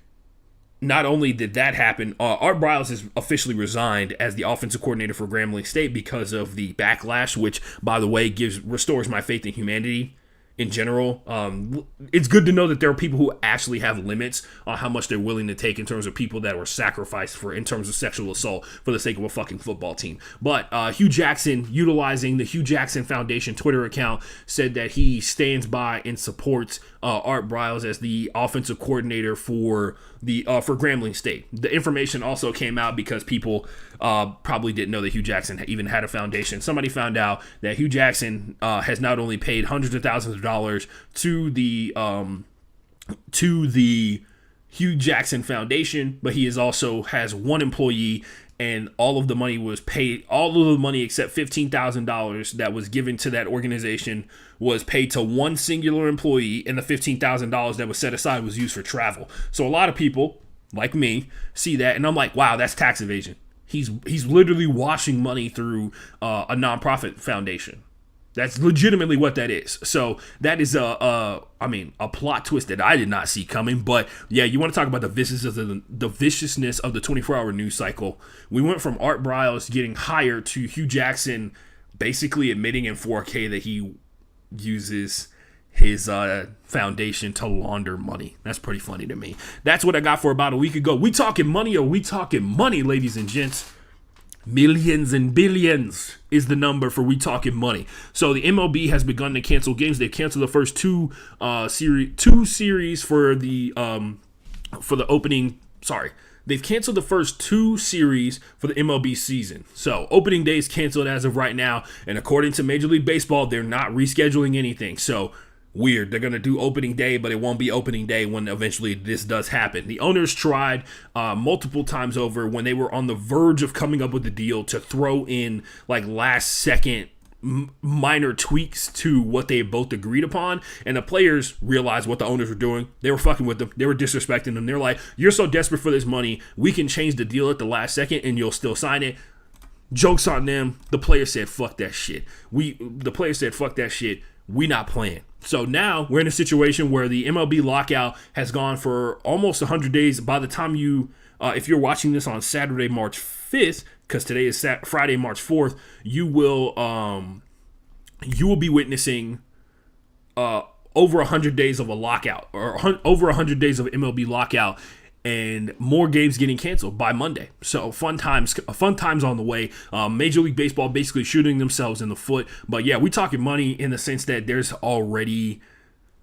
not only did that happen, Art Briles has officially resigned as the offensive coordinator for Grambling State because of the backlash, which, by the way, restores my faith in humanity. In general, it's good to know that there are people who actually have limits on how much they're willing to take in terms of people that were sacrificed in terms of sexual assault for the sake of a fucking football team. But Hugh Jackson, utilizing the Hugh Jackson Foundation Twitter account, said that he stands by and supports Art Briles as the offensive coordinator for Grambling State. The information also came out because people probably didn't know that Hugh Jackson even had a foundation. Somebody found out that Hugh Jackson has not only paid hundreds of thousands of dollars to the Hugh Jackson Foundation, but he also has one employee, and all of the money was paid. All of the money except $15,000 that was given to that organization was paid to one singular employee, and the $15,000 that was set aside was used for travel. So a lot of people, like me, see that, and I'm like, wow, that's tax evasion. He's literally washing money through a nonprofit foundation. That's legitimately what that is. So that is a plot twist that I did not see coming. But yeah, you want to talk about the viciousness of the 24-hour news cycle. We went from Art Briles getting hired to Hugh Jackson basically admitting in 4K that he uses his foundation to launder money. That's pretty funny to me. That's what I got for about a week ago. We talking money, or we talking money, ladies and gents? Millions and billions is the number for We Talking Money. So the MLB has begun to cancel games. They've canceled the first two series for the opening. Sorry, they've canceled the first 2 series for the MLB season. So opening day is canceled as of right now, and according to Major League Baseball, they're not rescheduling anything. So weird. They're going to do opening day, but it won't be opening day when eventually this does happen. The owners tried multiple times over when they were on the verge of coming up with a deal to throw in like last second minor tweaks to what they both agreed upon, and the players realized what the owners were doing. They were fucking with them. They were disrespecting them. They're like, you're so desperate for this money, we can change the deal at the last second and you'll still sign it. Joke's on them. The players said, fuck that shit. The players said, fuck that shit. we not playing. So now we're in a situation where the MLB lockout has gone for almost 100 days. By the time you, if you're watching this on Saturday, March 5th, because today is Friday, March 4th, you will be witnessing over 100 days of a lockout, or over 100 days of MLB lockout, and more games getting canceled by Monday. So fun times on the way. Major League Baseball basically shooting themselves in the foot. But yeah, we talking money in the sense that there's already,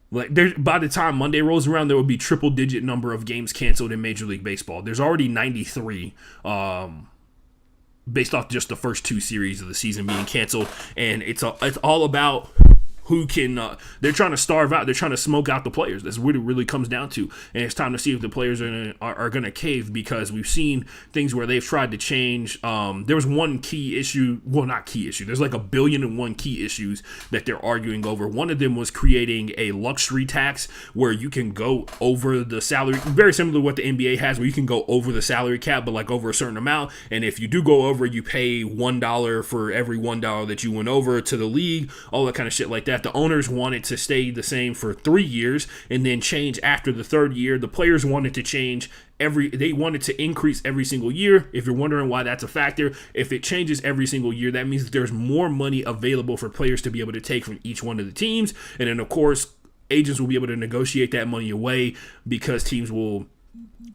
by the time Monday rolls around, there will be triple digit number of games canceled in Major League Baseball. There's already 93 based off just the first 2 series of the season being canceled, and it's all about who can, they're trying to starve out, they're trying to smoke out the players. That's what it really comes down to. And it's time to see if the players are going to cave, because we've seen things where they've tried to change. There was one key issue, well, not key issue, there's like 1,000,000,001 key issues that they're arguing over. One of them was creating a luxury tax where you can go over the salary, very similar to what the NBA has, where you can go over the salary cap, but like over a certain amount. And if you do go over, you pay $1 for every $1 that you went over to the league, all that kind of shit like that. The owners wanted to stay the same for 3 years and then change after the 3rd year. The players wanted to change they wanted to increase every single year. If you're wondering why that's a factor, if it changes every single year, that means that there's more money available for players to be able to take from each one of the teams. And then, of course, agents will be able to negotiate that money away, because teams will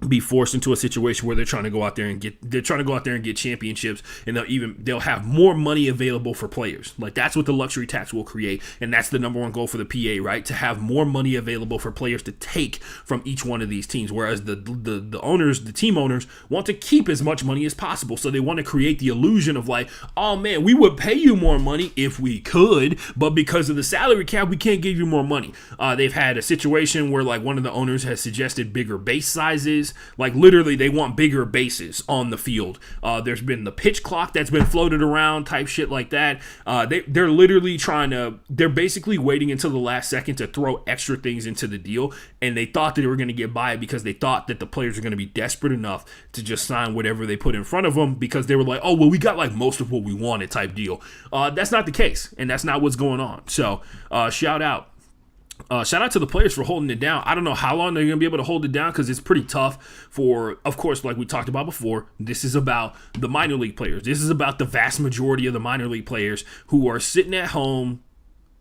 be forced into a situation where they're trying to go out there and get championships, and they'll have more money available for players. Like, that's what the luxury tax will create, and that's the number one goal for the PA, right? To have more money available for players to take from each one of these teams, whereas the owners, the team owners, want to keep as much money as possible. So they want to create the illusion of like, oh man, we would pay you more money if we could, but because of the salary cap, we can't give you more money. They've had a situation where like one of the owners has suggested bigger base sizes. Like, literally, they want bigger bases on the field. There's been the pitch clock that's been floated around, type shit like that. They're literally they're basically waiting until the last second to throw extra things into the deal, and they thought that they were going to get by it because they thought that the players are going to be desperate enough to just sign whatever they put in front of them, because they were like, oh, well, we got like most of what we wanted type deal. That's not the case, and that's not what's going on. So, shout out to the players for holding it down. I don't know how long they're going to be able to hold it down, because it's pretty tough for, of course, like we talked about before, this is about the minor league players. This is about the vast majority of the minor league players who are sitting at home,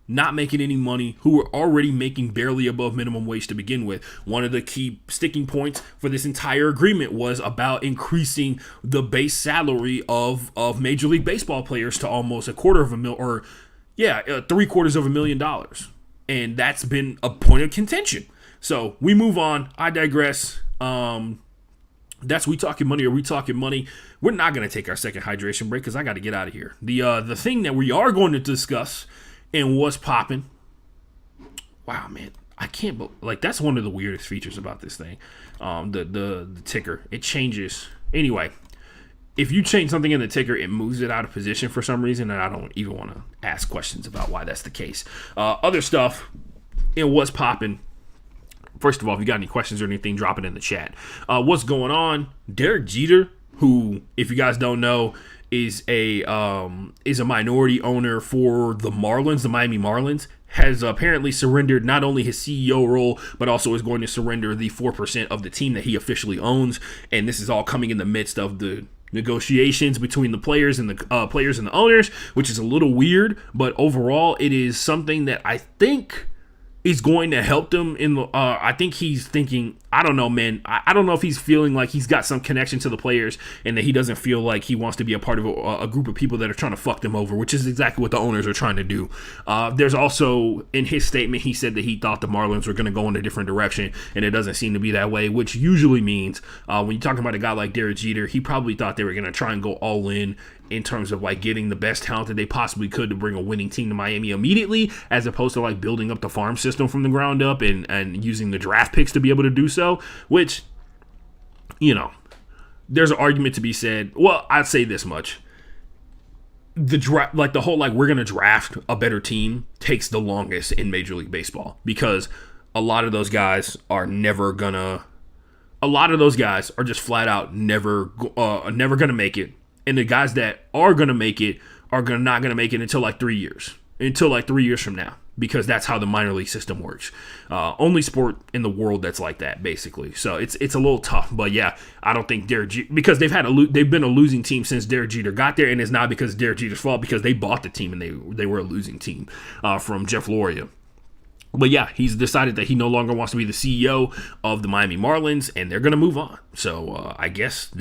not making any money, who are already making barely above minimum wage to begin with. One of the key sticking points for this entire agreement was about increasing the base salary of Major League Baseball players to almost $750,000. And that's been a point of contention. So we move on. I digress. That's We Talking Money. Are we talking money? We're not going to take our second hydration break because I got to get out of here. The thing that we are going to discuss and what's popping. Wow, man. I can't believe, like, that's one of the weirdest features about this thing. The ticker. It changes. Anyway, if you change something in the ticker, it moves it out of position for some reason, and I don't even want to ask questions about why that's the case. Other stuff, what's popping. First of all, if you got any questions or anything, drop it in the chat. What's going on? Derek Jeter, who, if you guys don't know, is a minority owner for the Marlins, the Miami Marlins, has apparently surrendered not only his CEO role, but also is going to surrender the 4% of the team that he officially owns. And this is all coming in the midst of the negotiations between the players and the owners, which is a little weird, but overall it is something that I think is going to help them in the I think he's thinking, I don't know, man. I don't know if he's feeling like he's got some connection to the players and that he doesn't feel like he wants to be a part of a group of people that are trying to fuck them over, which is exactly what the owners are trying to do. There's also, in his statement, he said that he thought the Marlins were going to go in a different direction, and it doesn't seem to be that way, which usually means when you're talking about a guy like Derek Jeter, he probably thought they were going to try and go all in terms of like getting the best talent that they possibly could to bring a winning team to Miami immediately, as opposed to like building up the farm system from the ground up and using the draft picks to be able to do so, which, you know, there's an argument to be said. Well, I'd say this much. The draft, like the whole, like, we're going to draft a better team takes the longest in Major League Baseball, because a lot of those guys are just flat out never going to make it. And the guys that are going to make it are not going to make it until like 3 years from now. because that's how the minor league system works. Only sport in the world that's like that, basically. So it's a little tough. But yeah, I don't think Derek Jeter, because they've been a losing team since Derek Jeter got there, and it's not because Derek Jeter's fault, because they bought the team and they were a losing team from Jeff Loria. But yeah, he's decided that he no longer wants to be the CEO of the Miami Marlins, and they're going to move on. So I guess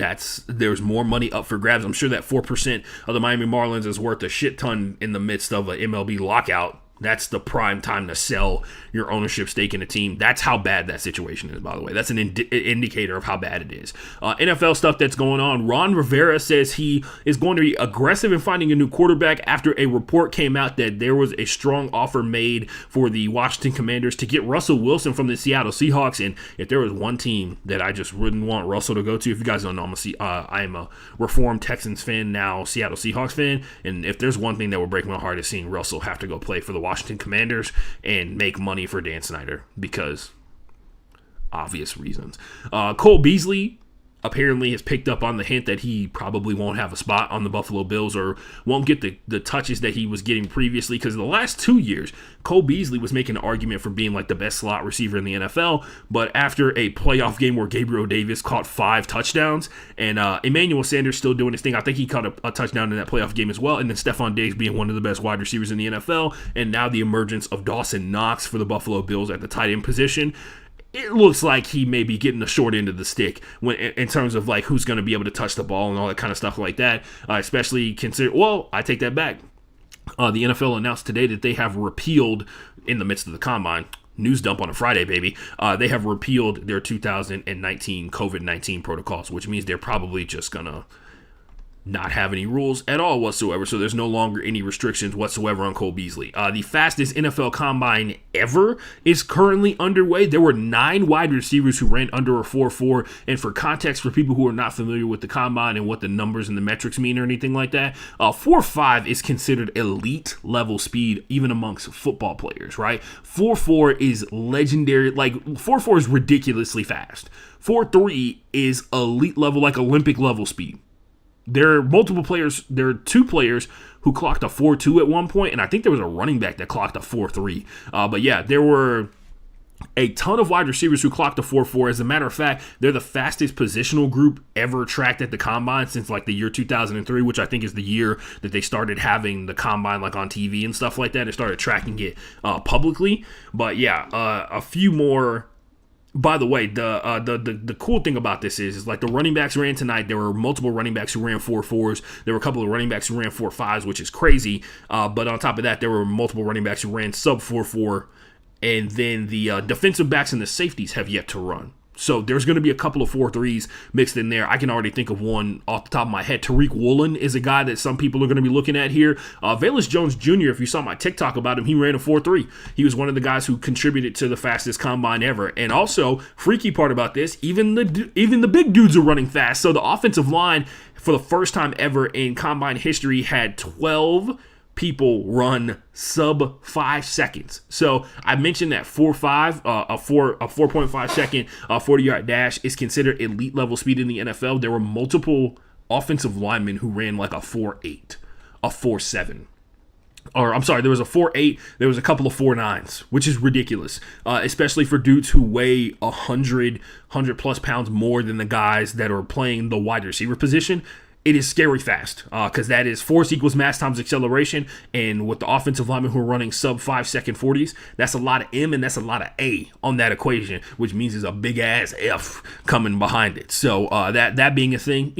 there's more money up for grabs. I'm sure that 4% of the Miami Marlins is worth a shit ton in the midst of an MLB lockout. That's the prime time to sell your ownership stake in a team. That's how bad that situation is, by the way. That's an indicator of how bad it is. NFL stuff that's going on. Ron Rivera says he is going to be aggressive in finding a new quarterback after a report came out that there was a strong offer made for the Washington Commanders to get Russell Wilson from the Seattle Seahawks. And if there was one team that I just wouldn't want Russell to go to, if you guys don't know, I am a reformed Texans fan, now Seattle Seahawks fan. And if there's one thing that would break my heart is seeing Russell have to go play for the Washington Commanders and make money for Dan Snyder, because obvious reasons. Cole Beasley apparently has picked up on the hint that he probably won't have a spot on the Buffalo Bills, or won't get the touches that he was getting previously, because the last 2 years, Cole Beasley was making an argument for being like the best slot receiver in the NFL, but after a playoff game where Gabriel Davis caught 5 touchdowns, and Emmanuel Sanders still doing his thing, I think he caught a touchdown in that playoff game as well, and then Stephon Diggs being one of the best wide receivers in the NFL, and now the emergence of Dawson Knox for the Buffalo Bills at the tight end position. It looks like he may be getting the short end of the stick in terms of like who's going to be able to touch the ball and all that kind of stuff like that. Especially I take that back. The NFL announced today that they have repealed, in the midst of the combine, news dump on a Friday, baby. They have repealed their 2019 COVID-19 protocols, which means they're probably just going to not have any rules at all whatsoever, so there's no longer any restrictions whatsoever on Cole Beasley. The fastest NFL combine ever is currently underway. There were 9 wide receivers who ran under a 4.4, and for context, for people who are not familiar with the combine and what the numbers and the metrics mean or anything like that, 4.5 is considered elite level speed even amongst football players, right? 4.4 is legendary, like 4.4 is ridiculously fast. 4.3 is elite level, like Olympic level speed. There are multiple players. There are 2 players who clocked a 4.2 at one point, and I think there was a running back that clocked a 4.3. But yeah, there were a ton of wide receivers who clocked a 4.4. As a matter of fact, they're the fastest positional group ever tracked at the combine since like the year 2003, which I think is the year that they started having the combine like on TV and stuff like that. They started tracking it publicly. But yeah, a few more. By the way, the cool thing about this is like the running backs ran tonight. There were multiple running backs who ran 4.4s. There were a couple of running backs who ran 4.5s, which is crazy. But on top of that, there were multiple running backs who ran sub 4.4. And then the defensive backs and the safeties have yet to run. So there's going to be a couple of 4.3s mixed in there. I can already think of one off the top of my head. Tariq Woolen is a guy that some people are going to be looking at here. Velus Jones Jr., if you saw my TikTok about him, he ran a 4.3. He was one of the guys who contributed to the fastest combine ever. And also, freaky part about this, even the big dudes are running fast. So the offensive line, for the first time ever in combine history, had 12 people run sub 5 seconds. So I mentioned that 4.5, a 4.5 second 40-yard dash is considered elite level speed in the NFL. There were multiple offensive linemen who ran like a 4.8, a 4.7. Or I'm sorry, there was a 4.8, there was a couple of 4.9s, which is ridiculous, especially for dudes who weigh 100 plus pounds more than the guys that are playing the wide receiver position. It is scary fast because that is force equals mass times acceleration. And with the offensive linemen who are running sub 5 second 40s, that's a lot of M and that's a lot of A on that equation, which means there's a big ass F coming behind it. So that being a thing,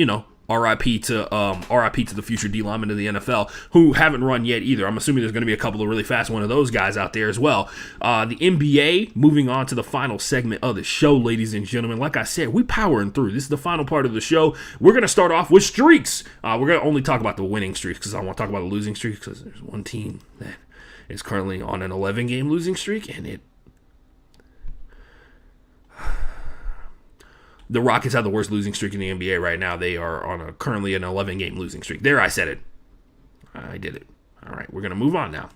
RIP to the future D linemen of the NFL who haven't run yet either. I'm assuming there's going to be a couple of really fast one of those guys out there as well. The NBA, moving on to the final segment of the show, ladies and gentlemen. Like I said, we powering through. This is the final part of the show. We're going to start off with streaks. We're going to only talk about the winning streaks because I want to talk about the losing streaks because there's one team that is currently on an 11-game losing streak, and the Rockets have the worst losing streak in the NBA right now. They are on currently an 11-game losing streak. There, I said it. I did it. All right, we're going to move on now.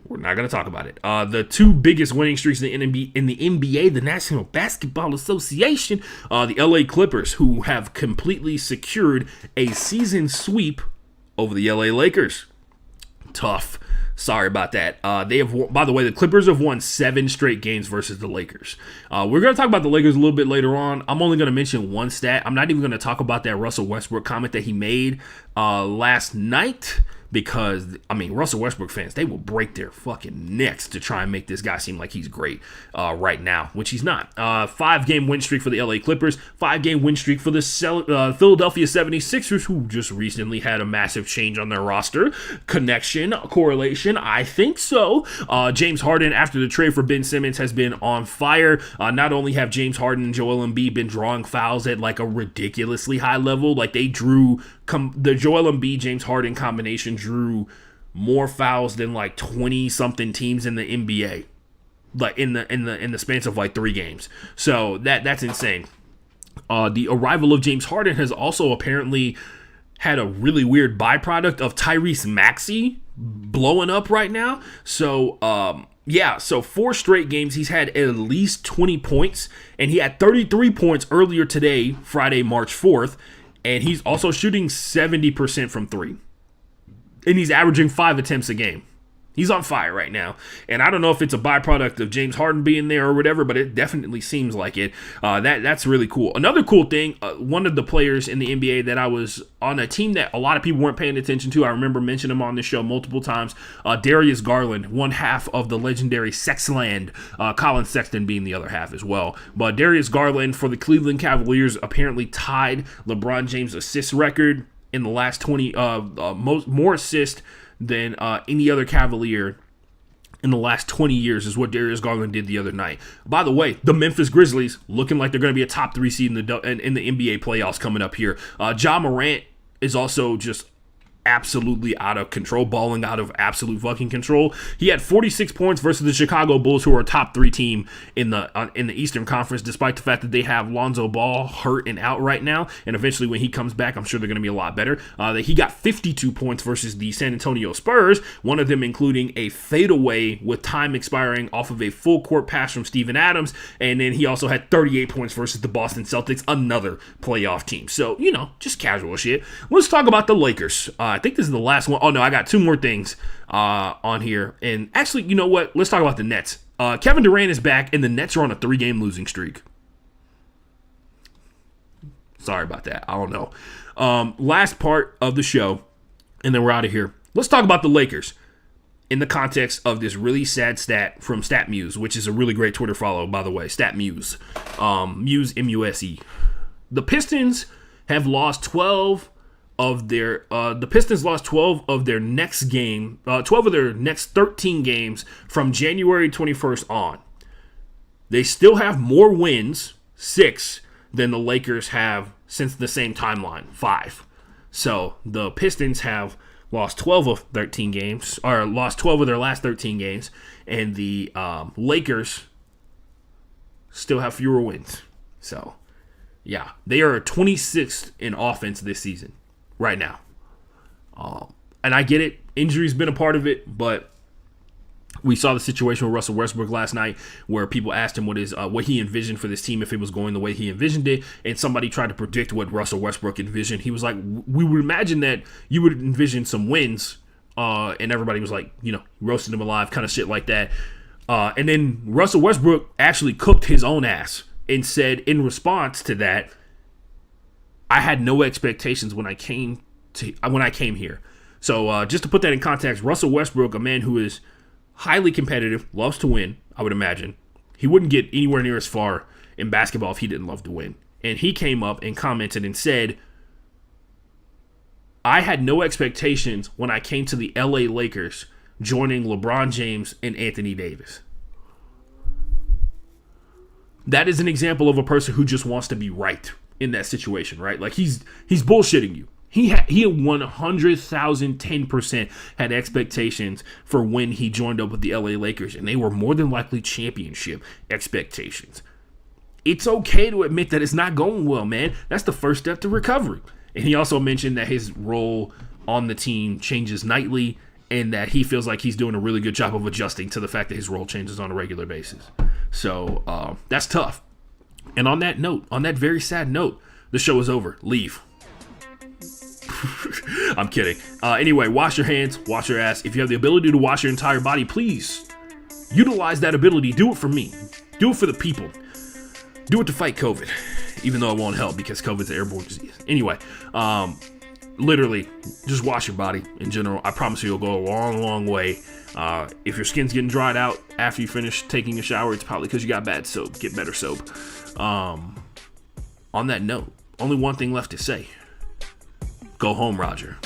We're not going to talk about it. The 2 biggest winning streaks in the NBA, the National Basketball Association, the LA Clippers, who have completely secured a season sweep over the LA Lakers. Tough. Sorry about that. By the way, the Clippers have won 7 straight games versus the Lakers. We're going to talk about the Lakers a little bit later on. I'm only going to mention one stat. I'm not even going to talk about that Russell Westbrook comment that he made last night. Because, Russell Westbrook fans, they will break their fucking necks to try and make this guy seem like he's great right now, which he's not. 5-game win streak for the LA Clippers, 5-game win streak for the Philadelphia 76ers, who just recently had a massive change on their roster. Correlation, I think so. James Harden, after the trade for Ben Simmons, has been on fire. Not only have James Harden and Joel Embiid been drawing fouls at like a ridiculously high level, like they drew the Joel Embiid James Harden combination drew more fouls than like 20 something teams in the NBA, like in the span of like 3 games. So that's insane. The arrival of James Harden has also apparently had a really weird byproduct of Tyrese Maxey blowing up right now. So so 4 straight games he's had at least 20 points, and he had 33 points earlier today, Friday, March 4th. And he's also shooting 70% from 3. And he's averaging 5 attempts a game. He's on fire right now. And I don't know if it's a byproduct of James Harden being there or whatever, but it definitely seems like it. That's really cool. Another cool thing, one of the players in the NBA that I was on a team that a lot of people weren't paying attention to, I remember mentioning him on this show multiple times, Darius Garland, one half of the legendary Sexland, Colin Sexton being the other half as well. But Darius Garland for the Cleveland Cavaliers apparently tied LeBron James' assist record in the last 20, more assists than any other Cavalier in the last 20 years is what Darius Garland did the other night. By the way, the Memphis Grizzlies looking like they're going to be a top 3 seed in the NBA playoffs coming up here. Ja Morant is also just absolutely out of control, balling out of absolute fucking control. He had 46 points versus the Chicago Bulls, who are a top 3 team in the Eastern Conference, despite the fact that they have Lonzo Ball hurt and out right now. And eventually, when he comes back, I'm sure they're going to be a lot better. He got 52 points versus the San Antonio Spurs, one of them including a fadeaway with time expiring off of a full court pass from Steven Adams. And then he also had 38 points versus the Boston Celtics, another playoff team. So, just casual shit. Let's talk about the Lakers. I think this is the last one. Oh, no, I got 2 more things on here. And actually, you know what? Let's talk about the Nets. Kevin Durant is back, and the Nets are on a 3-game losing streak. Sorry about that. I don't know. Last part of the show, and then we're out of here. Let's talk about the Lakers in the context of this really sad stat from StatMuse, which is a really great Twitter follow, by the way. StatMuse. Muse, M-U-S-E. The Pistons have lost 12 of their next game, 12 of their next 13 games from January 21st on. They still have more wins, 6, than the Lakers have since the same timeline, 5. So the Pistons have lost 12 of 13 games, or lost 12 of their last 13 games, and the Lakers still have fewer wins. So, yeah, they are 26th in offense this season. Right now. And I get it. Injury's been a part of it, but we saw the situation with Russell Westbrook last night where people asked him what he envisioned for this team if it was going the way he envisioned it, and somebody tried to predict what Russell Westbrook envisioned. He was like, we would imagine that you would envision some wins, and everybody was like, roasting him alive, kind of shit like that. And then Russell Westbrook actually cooked his own ass and said in response to that, I had no expectations when I came here. So just to put that in context, Russell Westbrook, a man who is highly competitive, loves to win, I would imagine. He wouldn't get anywhere near as far in basketball if he didn't love to win. And he came up and commented and said, I had no expectations when I came to the LA Lakers joining LeBron James and Anthony Davis. That is an example of a person who just wants to be right in that situation, right? Like he's bullshitting you. He had 100,010% had expectations for when he joined up with the LA Lakers, and they were more than likely championship expectations. It's okay to admit that it's not going well, man. That's the first step to recovery. And he also mentioned that his role on the team changes nightly, and that he feels like he's doing a really good job of adjusting to the fact that his role changes on a regular basis. So that's tough. And on that note, on that very sad note, the show is over. Leave. I'm kidding. Anyway, wash your hands, wash your ass. If you have the ability to wash your entire body, please utilize that ability. Do it for me. Do it for the people. Do it to fight COVID, even though it won't help because COVID's an airborne disease. Anyway, literally, just wash your body in general. I promise you, it'll go a long, long way. If your skin's getting dried out after you finish taking a shower, it's probably because you got bad soap. Get better soap. On that note, only one thing left to say. Go home, Roger.